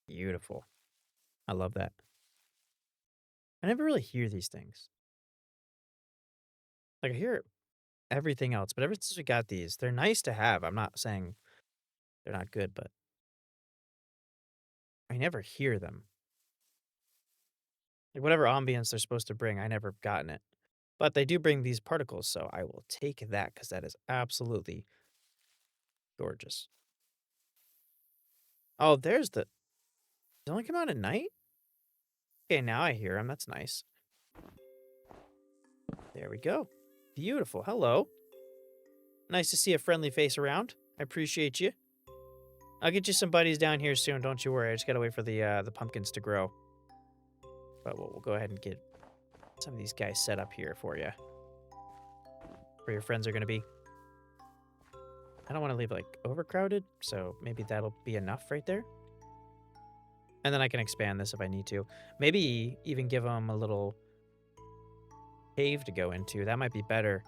Beautiful. I love that. I never really hear these things. Like I hear everything else, but ever since we got these, they're nice to have. I'm not saying they're not good, but I never hear them. Like whatever ambience they're supposed to bring, I never gotten it. But they do bring these particles, so I will take that because that is absolutely gorgeous. Oh, there's the... They only come out at night? Okay, now I hear them. That's nice. There we go. Beautiful. Hello. Nice to see a friendly face around. I appreciate you. I'll get you some buddies down here soon. Don't you worry. I just gotta wait for the pumpkins to grow. But we'll go ahead and get some of these guys set up here for you. Where your friends are gonna be. I don't want to leave like overcrowded, so maybe that'll be enough right there. And then I can expand this if I need to. Maybe even give them a little cave to go into. That might be better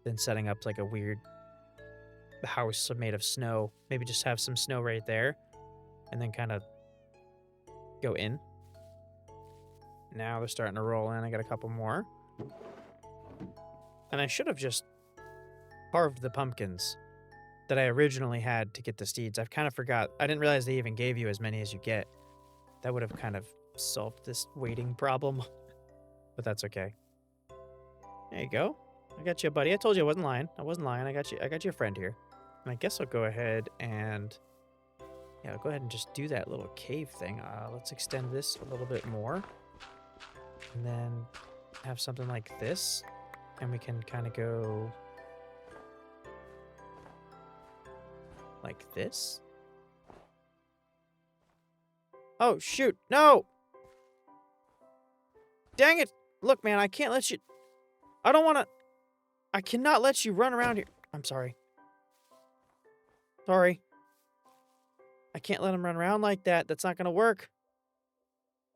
than setting up like a weird house made of snow. Maybe just have some snow right there and then kind of go in. Now they're starting to roll in. I got a couple more. And I should have just carved the pumpkins that I originally had to get the seeds. I've kind of forgot. I didn't realize they even gave you as many as you get. That would have kind of solved this waiting problem. But that's okay. There you go. I got you, buddy. I told you I wasn't lying. I wasn't lying. I got you a friend here. And I guess I'll go ahead and... yeah, I'll go ahead and just do that little cave thing. Let's extend this a little bit more. And then have something like this. And we can kind of go... like this. Oh, shoot. No! Dang it! Look, man, I can't let you... I don't want to... I cannot let you run around here. I'm sorry. Sorry. I can't let him run around like that. That's not going to work.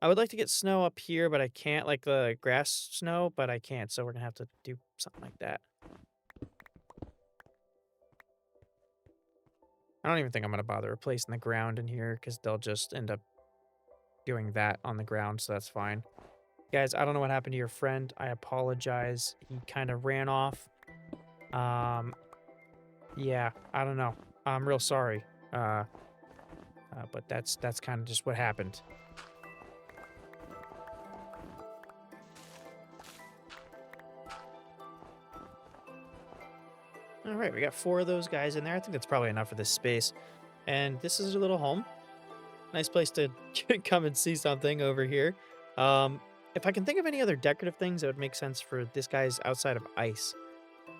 I would like to get snow up here, but I can't. Like the grass snow, but I can't. So we're going to have to do something like that. I don't even think I'm going to bother replacing the ground in here because they'll just end up doing that on the ground, so that's fine. Guys, I don't know what happened to your friend. I apologize. He kind of ran off. Yeah, I don't know. I'm real sorry. But that's kind of just what happened. All right, we got 4 of those guys in there. I think that's probably enough for this space. And this is your little home. Nice place to come and see something over here. If I can think of any other decorative things that would make sense for this guy's outside of ice,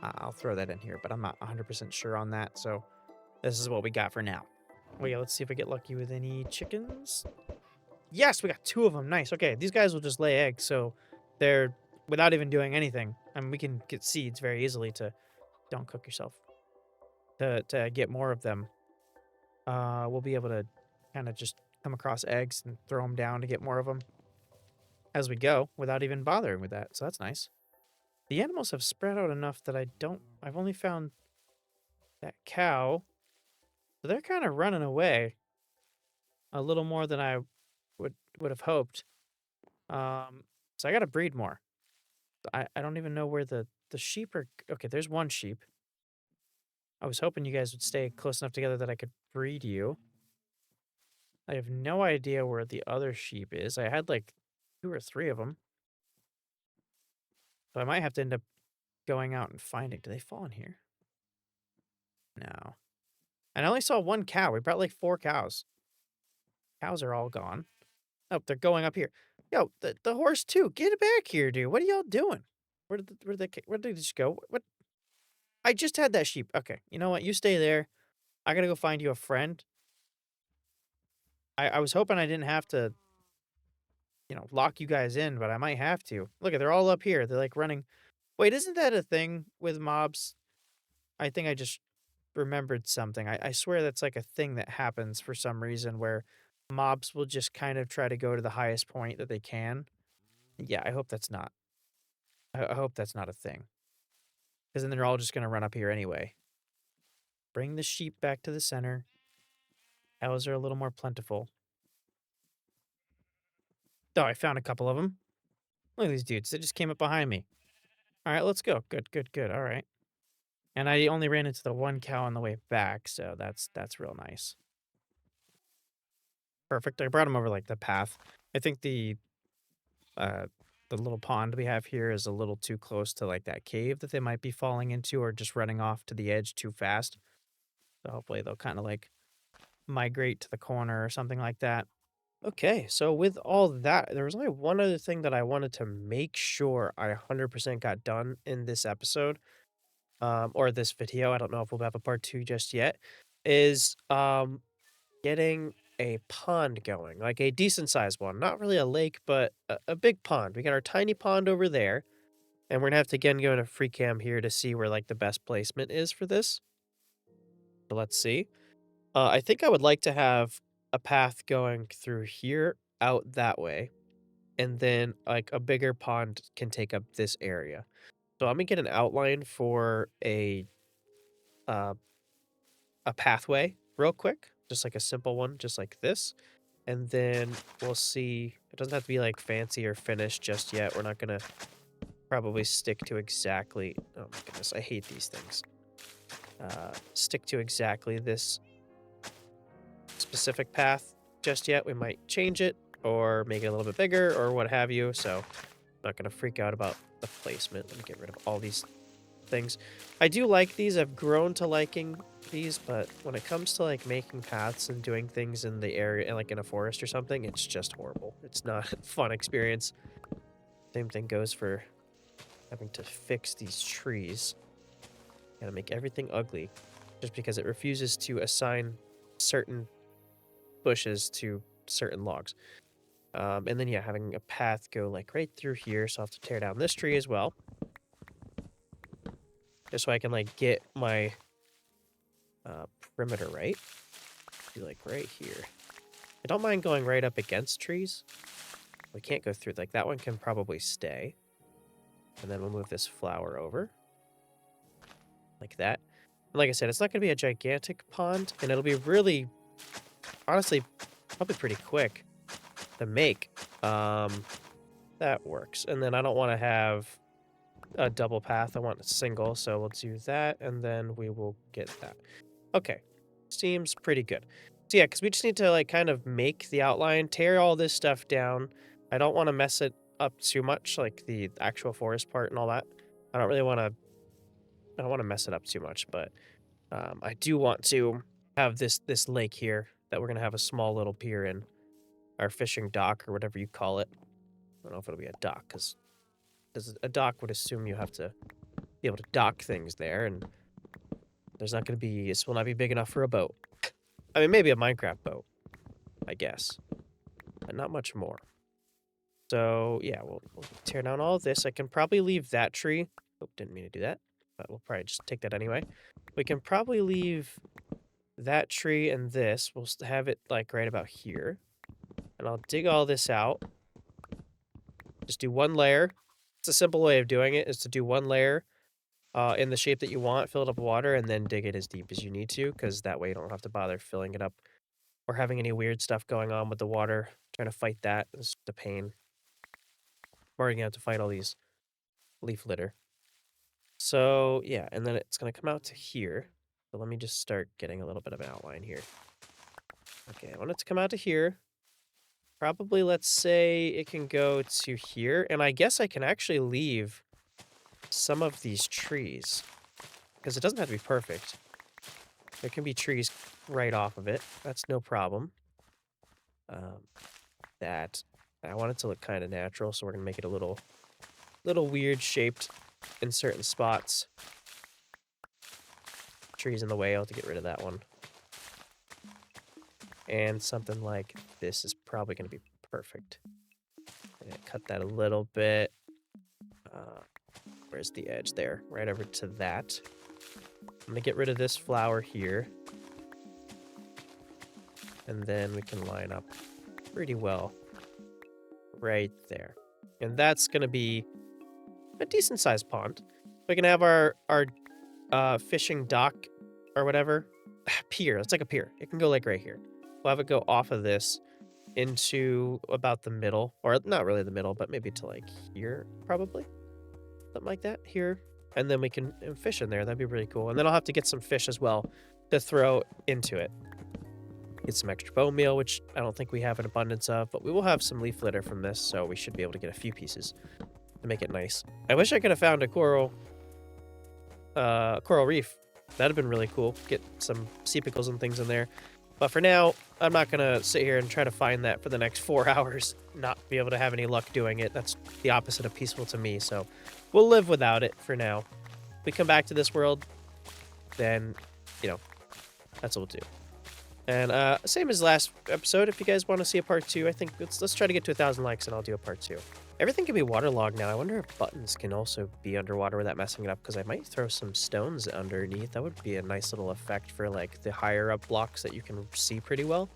I'll throw that in here, but I'm not 100% sure on that, so this is what we got for now. Well, yeah, let's see if I get lucky with any chickens. Yes, we got 2 of them. Nice. Okay, these guys will just lay eggs, so they're, without even doing anything, I mean, we can get seeds very easily to, don't cook yourself, to get more of them. We'll be able to kind of just come across eggs and throw them down to get more of them as we go without even bothering with that. So that's nice. The animals have spread out enough that I've only found that cow. So they're kind of running away a little more than I would have hoped. So I got to breed more. I don't even know where the sheep are. Okay, there's one sheep. I was hoping you guys would stay close enough together that I could breed you. I have no idea where the other sheep is. I had like 2 or 3 of them. So I might have to end up going out and finding. Do they fall in here? No. And I only saw 1 cow. We brought like 4 cows. Cows are all gone. Oh, they're going up here. Yo, the horse too. Get it back here, dude. What are y'all doing? Where did they just go? What? I just had that sheep. Okay, you know what? You stay there. I gotta go find you a friend. I was hoping I didn't have to, lock you guys in, but I might have to. Look, they're all up here. They're like running. Wait, isn't that a thing with mobs? I think I just remembered something. I swear that's like a thing that happens for some reason where mobs will just kind of try to go to the highest point that they can. Yeah, I hope that's not. I hope that's not a thing. Because then they're all just going to run up here anyway. Bring the sheep back to the center. Cows are a little more plentiful. Oh, I found a couple of them. Look at these dudes. They just came up behind me. All right, let's go. Good, good, good. All right. And I only ran into the 1 cow on the way back, so that's real nice. Perfect. I brought him over like the path. I think the little pond we have here is a little too close to like that cave that they might be falling into or just running off to the edge too fast. So hopefully they'll kind of like migrate to the corner or something like that. Okay, so with all that, there was only one other thing that I wanted to make sure I 100% got done in this episode, or this video. I don't know if we'll have a part 2 just yet, is getting a pond going, like a decent sized one. Not really a lake, but a big pond. We got our tiny pond over there, and we're gonna have to again go into free cam here to see where like the best placement is for this. So let's see. I think I would like to have a path going through here out that way. and then like a bigger pond can take up this area. So I'm gonna get an outline for uh, a pathway real quick, just like a simple one, just like this. And then we'll see. It doesn't have to be like fancy or finished just yet. We're not gonna probably stick to exactly. Oh my goodness, I hate these things. Stick to exactly this specific path just yet. We might change it or make it a little bit bigger or what have you. So I'm not gonna freak out about the placement. Let me get rid of all these things. I do like these. I've grown to liking these, but when it comes to like making paths and doing things in the area, like in a forest or something, it's just horrible. It's not a fun experience. Same thing goes for having to fix these trees. Gotta make everything ugly just because it refuses to assign certain bushes to certain logs. And then, yeah, having a path go like right through here. So I'll have to tear down this tree as well. Just so I can like get my perimeter right. Be like right here. I don't mind going right up against trees. We can't go through. Like that one can probably stay. And then we'll move this flower over. Like that. And like I said, it's not going to be a gigantic pond. And it'll be really, honestly, probably pretty quick to make. That works. And then I don't want to have a double path. I want a single. So we'll do that. And then we will get that. Okay. Seems pretty good. So yeah, because we just need to like kind of make the outline, tear all this stuff down. I don't want to mess it up too much, like the actual forest part and all that. I don't want to mess it up too much, but I do want to have this lake here that we're gonna have a small little pier in, our fishing dock or whatever you call it. I don't know if it'll be a dock because a dock would assume you have to be able to dock things there, and there's not gonna be. This will not be big enough for a boat. I mean, maybe a Minecraft boat, I guess, but not much more. So yeah, we'll tear down all of this. I can probably leave that tree. Oh, didn't mean to do that, but we'll probably just take that anyway. We can probably leave that tree and this. We'll have it like right about here. And I'll dig all this out. Just do one layer. It's a simple way of doing it, is to do one layer in the shape that you want, fill it up with water, and then dig it as deep as you need to, because that way you don't have to bother filling it up or having any weird stuff going on with the water. Trying to fight that is the pain. I'm already going to have to fight all these leaf litter. So, yeah, and then it's going to come out to here. So let me just start getting a little bit of an outline here. Okay, I want it to come out to here. Probably, let's say it can go to here. And I guess I can actually leave some of these trees, because it doesn't have to be perfect. There can be trees right off of it. That's no problem. That I want it to look kind of natural, so we're gonna make it a little weird shaped in certain spots. Trees in the way. I'll have to get rid of that one. And something like this is probably gonna be perfect. I'm gonna cut that a little bit. Where's the edge there? Right over to that. I'm gonna get rid of this flower here. And then we can line up pretty well right there. And that's gonna be a decent sized pond. We can have our fishing dock or whatever. Pier. It's like a pier. It can go like right here. We'll have it go off of this into about the middle, or not really the middle, but maybe to like here, probably. Something like that here. And then we can fish in there. That'd be really cool. And then I'll have to get some fish as well to throw into it. Get some extra bone meal, which I don't think we have an abundance of, but we will have some leaf litter from this, so we should be able to get a few pieces to make it nice. I wish I could have found a coral reef. That'd have been really cool. Get some sea pickles and things in there. But for now, I'm not going to sit here and try to find that for the next 4 hours, not be able to have any luck doing it. That's the opposite of peaceful to me, so we'll live without it for now. If we come back to this world, then, you know, that's what we'll do. And same as last episode, if you guys want to see a part 2, I think let's try to get to 1,000 likes and I'll do a part 2. Everything can be waterlogged now. I wonder if buttons can also be underwater without messing it up, because I might throw some stones underneath. That would be a nice little effect for like the higher up blocks that you can see pretty well.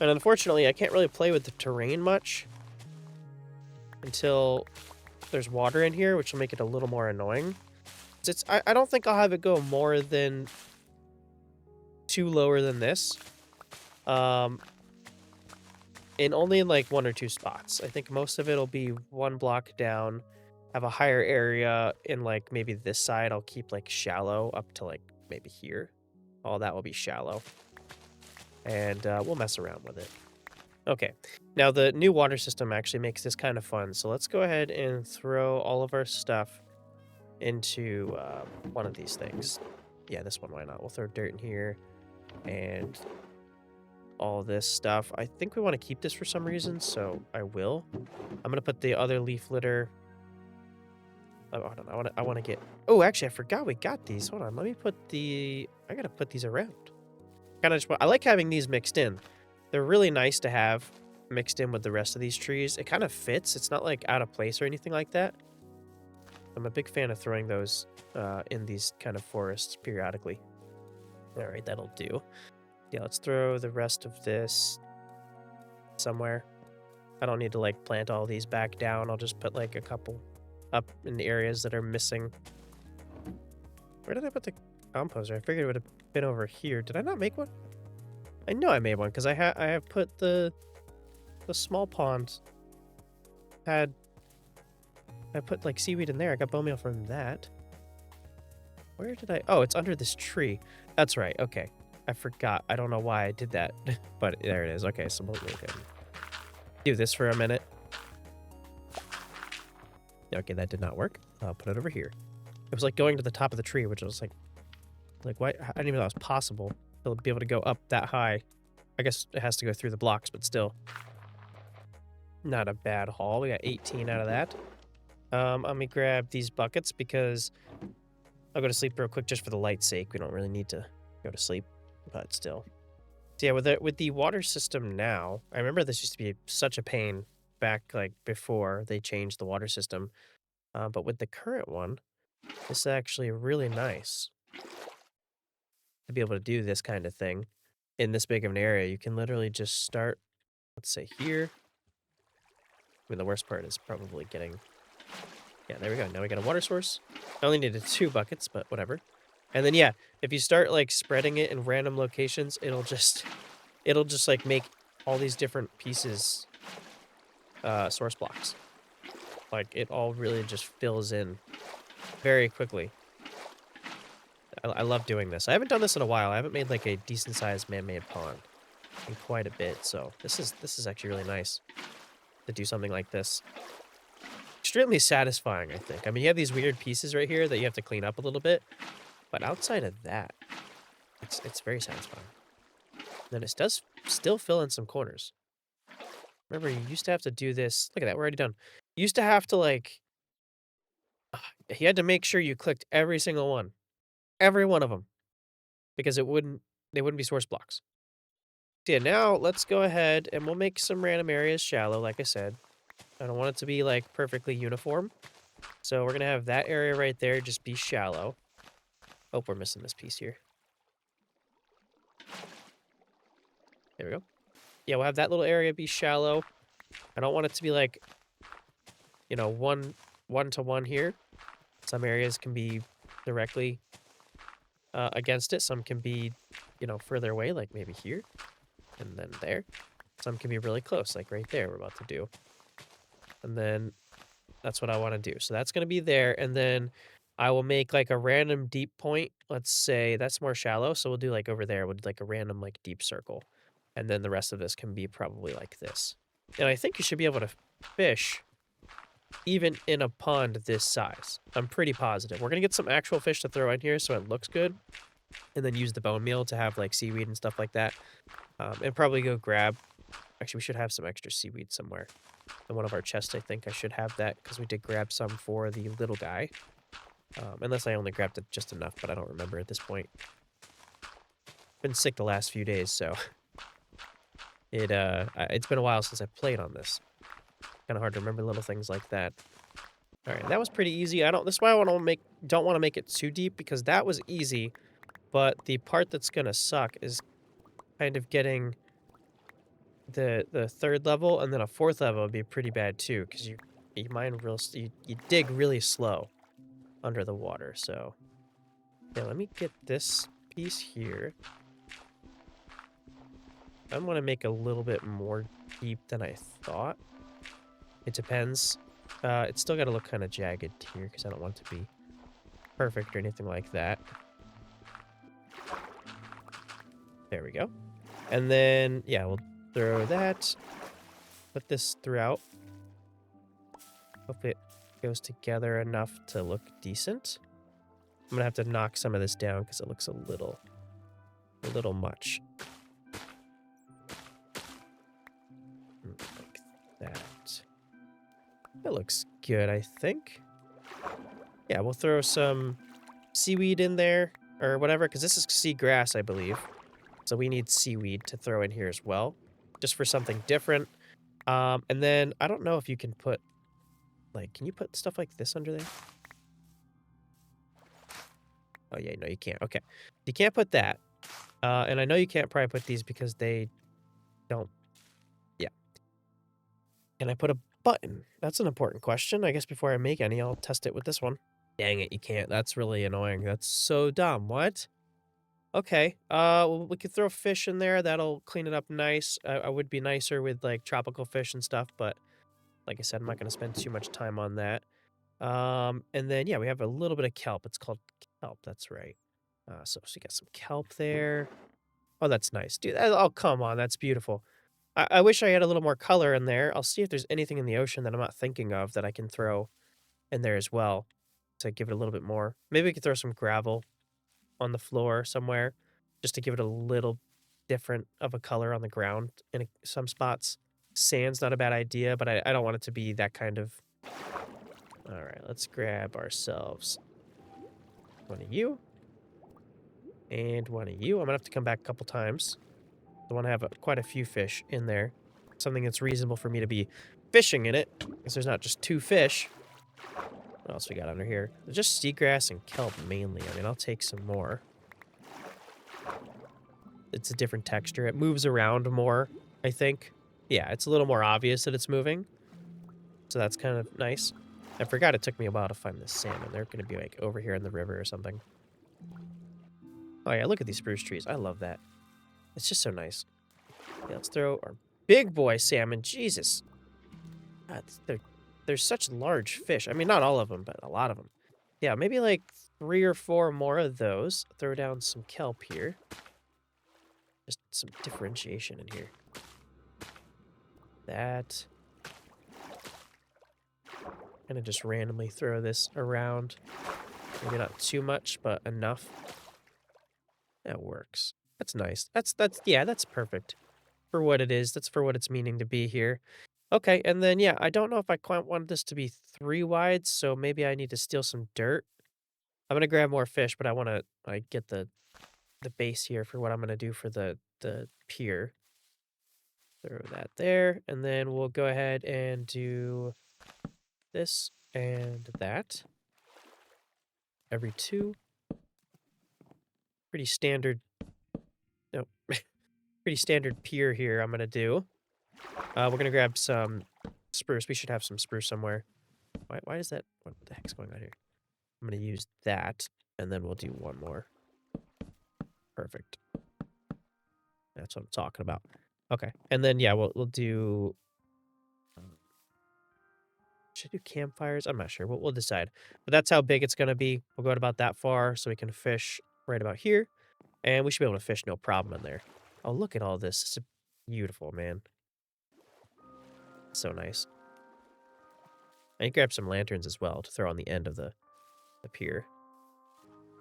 And unfortunately, I can't really play with the terrain much until there's water in here, which will make it a little more annoying. I don't think I'll have it go more than 2 lower than this. Um, and only in like 1 or 2 spots. I think most of it'll be 1 block down, have a higher area in like maybe this side. I'll keep like shallow up to like maybe here. All that will be shallow. And we'll mess around with it. Okay, now the new water system actually makes this kind of fun. So let's go ahead and throw all of our stuff into one of these things. Yeah, this one, why not? We'll throw dirt in here and all this stuff. I think we want to keep this for some reason, so I will. I'm going to put the other leaf litter. Oh, hold on. I want to get... Oh, actually, I forgot we got these. Hold on. Let me put the... I got to put these around. I like having these mixed in. They're really nice to have mixed in with the rest of these trees. It kind of fits. It's not like out of place or anything like that. I'm a big fan of throwing those in these kind of forests periodically. All right, that'll do. Yeah, let's throw the rest of this somewhere. I don't need to like plant all these back down. I'll just put like a couple up in the areas that are missing. Where did I put the composter? I figured it would have been over here. Did I not make one? I know I made one because I have put the small pond I put like seaweed in there. I got bone meal from that. Where did I... Oh, it's under this tree. That's right. Okay. I forgot. I don't know why I did that, but there it is. Okay, so we'll do this for a minute. Okay, that did not work. I'll put it over here. It was like going to the top of the tree, which was like why? I didn't even know that was possible. To be able to go up that high. I guess it has to go through the blocks, but still. Not a bad haul. We got 18 out of that. Let me grab these buckets because I'll go to sleep real quick just for the light's sake. We don't really need to go to sleep, but still. So yeah, with the water system now, I remember this used to be such a pain back like before they changed the water system. But with the current one, this is actually really nice to be able to do this kind of thing in this big of an area. You can literally just start, let's say here. I mean, the worst part is probably getting... Yeah, there we go. Now we got a water source. I only needed 2 buckets, but whatever. And then, yeah, if you start, like, spreading it in random locations, it'll just like, make all these different pieces source blocks. Like, it all really just fills in very quickly. I love doing this. I haven't done this in a while. I haven't made, like, a decent-sized man-made pond in quite a bit, so this is actually really nice to do something like this. Extremely satisfying, I think. I mean, you have these weird pieces right here that you have to clean up a little bit, but outside of that, it's very satisfying. Then it does still fill in some corners. Remember, you used to have to do this. Look at that, we're already done. You used to have to, like... You had to make sure you clicked every single one. Every one of them. Because they wouldn't be source blocks. So yeah, now let's go ahead and we'll make some random areas shallow, like I said. I don't want it to be, like, perfectly uniform. So we're going to have that area right there just be shallow. Oh, we're missing this piece here. There we go. Yeah, we'll have that little area be shallow. I don't want it to be, like, you know, one to one here. Some areas can be directly against it. Some can be, you know, further away, like maybe here. And then there. Some can be really close, like right there we're about to do. And then that's what I want to do. So that's going to be there. And then I will make like a random deep point. Let's say that's more shallow. So we'll do like over there. We'll do like a random like deep circle. And then the rest of this can be probably like this. And I think you should be able to fish even in a pond this size. I'm pretty positive. We're going to get some actual fish to throw in here so it looks good. And then use the bone meal to have like seaweed and stuff like that. And probably go grab... Actually, we should have some extra seaweed somewhere. In one of our chests, I think I should have that because we did grab some for the little guy. Unless I only grabbed it just enough, but I don't remember at this point. Been sick the last few days, so it's been a while since I played on this. Kind of hard to remember little things like that. All right, that was pretty easy. This is why I don't want to make it too deep because that was easy, but the part that's gonna suck is kind of getting the 3rd level, and then a 4th level would be pretty bad too because You mine real, you dig really slow under the water. So yeah, let me get this piece here. I want to make a little bit more deep than I thought. It depends. It's still got to look kind of jagged here because I don't want it to be perfect or anything like that. There we go. And then, yeah, we'll throw that. Put this throughout. Hopefully it goes together enough to look decent. I'm going to have to knock some of this down because it looks a little much. Like that. That looks good, I think. Yeah, we'll throw some seaweed in there or whatever, because this is seagrass, I believe. So we need seaweed to throw in here as well, just for something different. And then I don't know if you can put, like, can you put stuff like this under there? Oh, yeah, no, you can't. Okay. You can't put that. And I know you can't probably put these because they don't. Yeah. Can I put a button? That's an important question. I guess before I make any, I'll test it with this one. Dang it, you can't. That's really annoying. That's so dumb. What? Okay. Well, we could throw fish in there. That'll clean it up nice. I would be nicer with, like, tropical fish and stuff, but like I said, I'm not going to spend too much time on that. And then, yeah, we have a little bit of kelp. It's called kelp. That's right. So you got some kelp there. Oh, that's nice. Dude, oh, come on. That's beautiful. I wish I had a little more color in there. I'll see if there's anything in the ocean that I'm not thinking of that I can throw in there as well to give it a little bit more. Maybe we could throw some gravel on the floor somewhere just to give it a little different of a color on the ground in some spots. Sand's not a bad idea, but I don't want it to be that kind of... All right, let's grab ourselves one of you and one of you. I'm gonna have to come back a couple times. I want to have quite a few fish in there. Something that's reasonable for me to be fishing in it, because there's not just 2 fish. What else we got under here? There's just seagrass and kelp mainly. I mean, I'll take some more. It's a different texture. It moves around more, I think. Yeah, it's a little more obvious that it's moving. So that's kind of nice. I forgot it took me a while to find this salmon. They're going to be like over here in the river or something. Oh yeah, look at these spruce trees. I love that. It's just so nice. Yeah, let's throw our big boy salmon. Jesus. God, they're such large fish. I mean, not all of them, but a lot of them. Yeah, maybe like 3 or 4 more of those. Throw down some kelp here. Just some differentiation in here. That. Kind of just randomly throw this around. Maybe not too much, but enough. That works. That's nice. Yeah, that's perfect. For what it is. That's for what it's meaning to be here. Okay, and then, yeah, I don't know if I quite want this to be 3 wide, so maybe I need to steal some dirt. I'm gonna grab more fish, but I want to like get the base here for what I'm gonna do for the pier. Throw that there, and then we'll go ahead and do this and that. Every 2. Pretty standard. No, pretty standard pier here. I'm gonna do. We're gonna grab some spruce. We should have some spruce somewhere. Why is that? What the heck's going on here? I'm gonna use that, and then we'll do one more. Perfect. That's what I'm talking about. Okay, and then yeah, we'll do. Should I do campfires? I'm not sure. We'll decide. But that's how big it's gonna be. We'll go about that far, so we can fish right about here, and we should be able to fish no problem in there. Oh, look at all this. It's beautiful, man. So nice. I grab some lanterns as well to throw on the end of the pier.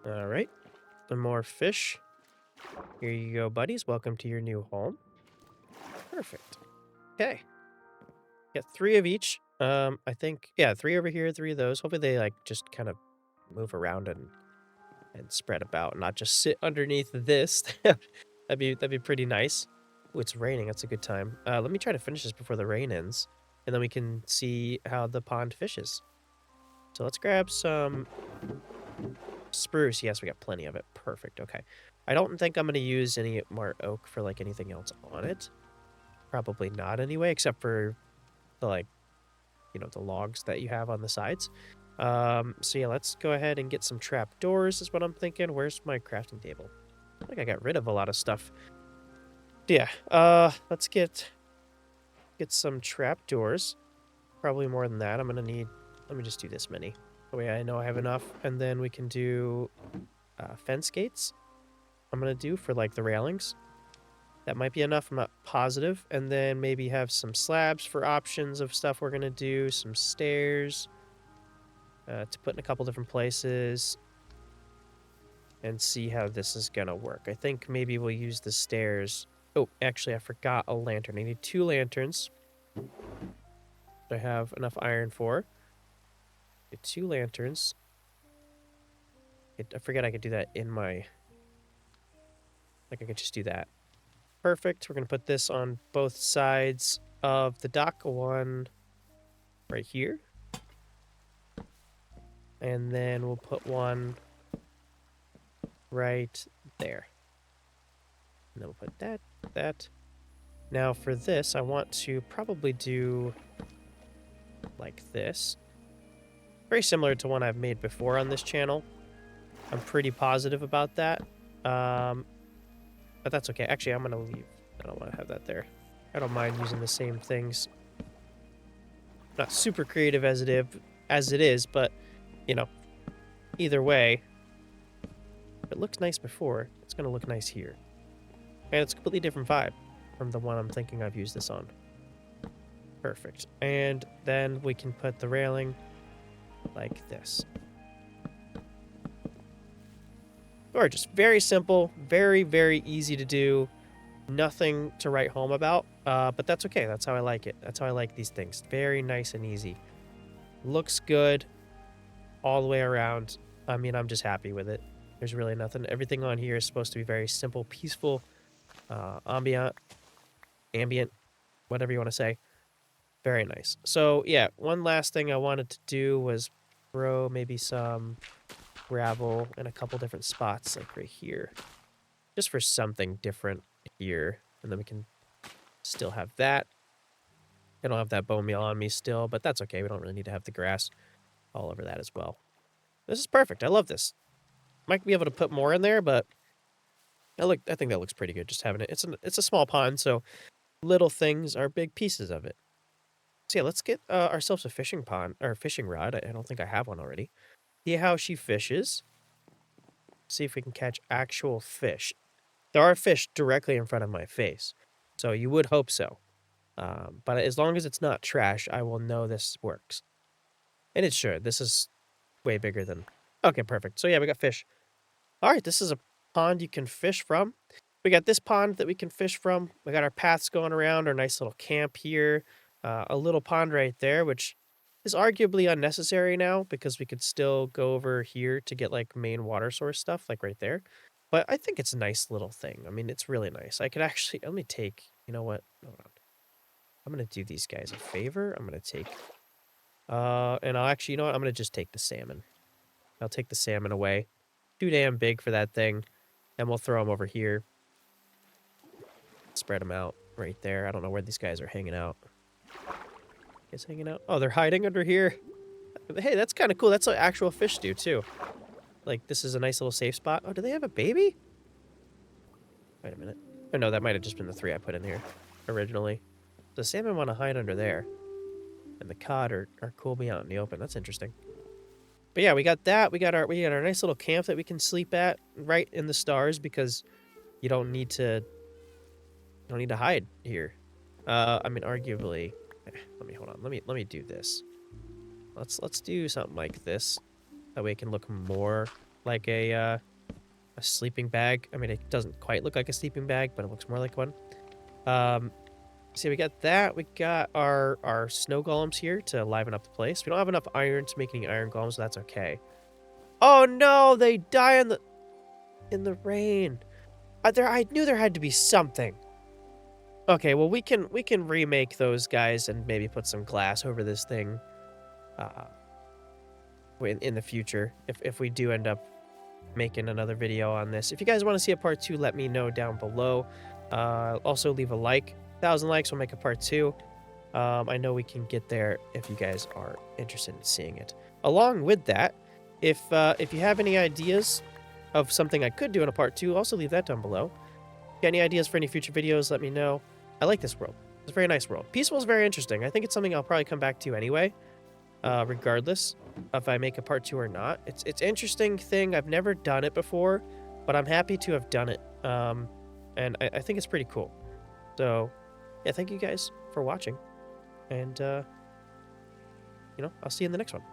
All right, some more fish. Here you go, buddies. Welcome to your new home. Perfect. Okay. Get 3 of each. I think, yeah, 3 over here, 3 of those. Hopefully they like just kind of move around and spread about, not just sit underneath this. that'd be pretty nice. Ooh, it's raining. That's a good time. Let me try to finish this before the rain ends, and then we can see how the pond fishes. So let's grab some spruce. Yes, we got plenty of it. Perfect. Okay. I don't think I'm going to use any more oak for like anything else on it. Probably not anyway, except for the like you know, the logs that you have on the sides. So yeah, let's go ahead and get some trap doors is what I'm thinking. Where's my crafting table? I think I got rid of a lot of stuff. Yeah, let's get some trap doors. Probably more than that. I'm gonna need, let me just do this many. That way I know I have enough. And then we can do fence gates. I'm gonna do for like the railings. That might be enough, I'm not positive. And then maybe have some slabs for options of stuff we're gonna do. Some stairs to put in a couple different places. And see how this is gonna work. I think maybe we'll use the stairs. Oh, actually, I forgot a lantern. I need 2 lanterns. I have enough iron for. Get 2 lanterns. I forget I could do that in my... Like, I could just do that. Perfect. We're going to put this on both sides of the dock. One right here. And then we'll put one right there. And then we'll put that. Now for this, I want to probably do like this. Very similar to one I've made before on this channel. I'm pretty positive about that. But that's okay. Actually, I'm going to leave. I don't want to have that there. I don't mind using the same things. Not super creative as it is, but, you know, either way, if it looks nice before, it's going to look nice here. And it's a completely different vibe from the one I'm thinking I've used this on. Perfect. And then we can put the railing like this. Gorgeous. Very simple. Very, very easy to do. Nothing to write home about. But that's okay. That's how I like it. That's how I like these things. Very nice and easy. Looks good all the way around. I mean, I'm just happy with it. There's really nothing. Everything on here is supposed to be very simple, peaceful, ambient, whatever you want to say. Very nice. So, yeah, one last thing I wanted to do was throw maybe some gravel in a couple different spots, like right here. Just for something different here. And then we can still have that. I don't have that bone meal on me still, but that's okay. We don't really need to have the grass all over that as well. This is perfect. I love this. Might be able to put more in there, but I think that looks pretty good just having it. It's a small pond, so little things are big pieces of it. So yeah, let's get ourselves a fishing pond or fishing rod. I don't think I have one already. See how she fishes. See if we can catch actual fish. There are fish directly in front of my face, so you would hope so. But as long as it's not trash, I will know this works. And it should. This is way bigger than... Okay, perfect. So yeah, we got fish. All right, this is a pond you can fish from. We got this pond that we can fish from. We got our paths going around, our nice little camp here. A little pond right there, which is arguably unnecessary now because we could still go over here to get like main water source stuff, like right there. But I think it's a nice little thing. I mean, it's really nice. I could actually, let me take, you know what? Hold on. I'm going to do these guys a favor. I'm going to take, and I'll actually, you know what? I'm going to just take the salmon. I'll take the salmon away. Too damn big for that thing. And we'll throw them over here. Spread them out right there. I don't know where these guys are hanging out. Guys hanging out? Oh, they're hiding under here. Hey, that's kind of cool. That's what actual fish do, too. Like, this is a nice little safe spot. Oh, do they have a baby? Wait a minute. Oh, no, that might have just been the 3 I put in here originally. The salmon want to hide under there. And the cod are cool being out in the open. That's interesting. But yeah, we got that. We got our nice little camp that we can sleep at right in the stars because you don't need to hide here. I mean, arguably, let me hold on. Let me do this. Let's do something like this. That way it can look more like a sleeping bag. I mean, it doesn't quite look like a sleeping bag, but it looks more like one. See, we got that. We got our snow golems here to liven up the place. We don't have enough iron to make any iron golems, so that's okay. Oh no, they die in the rain. I knew there had to be something. Okay, well we can remake those guys and maybe put some glass over this thing in the future if we do end up making another video on this. If you guys want to see a part 2, let me know down below. Also leave a like. 1,000 likes, we'll make a part 2. I know we can get there if you guys are interested in seeing it. Along with that, if you have any ideas of something I could do in a part 2, also leave that down below. Got any ideas for any future videos, let me know. I like this world. It's a very nice world. Peaceful is very interesting. I think it's something I'll probably come back to anyway, regardless if I make a part 2 or not. It's interesting thing. I've never done it before, but I'm happy to have done it. And I think it's pretty cool. So, yeah, thank you guys for watching. And, I'll see you in the next one.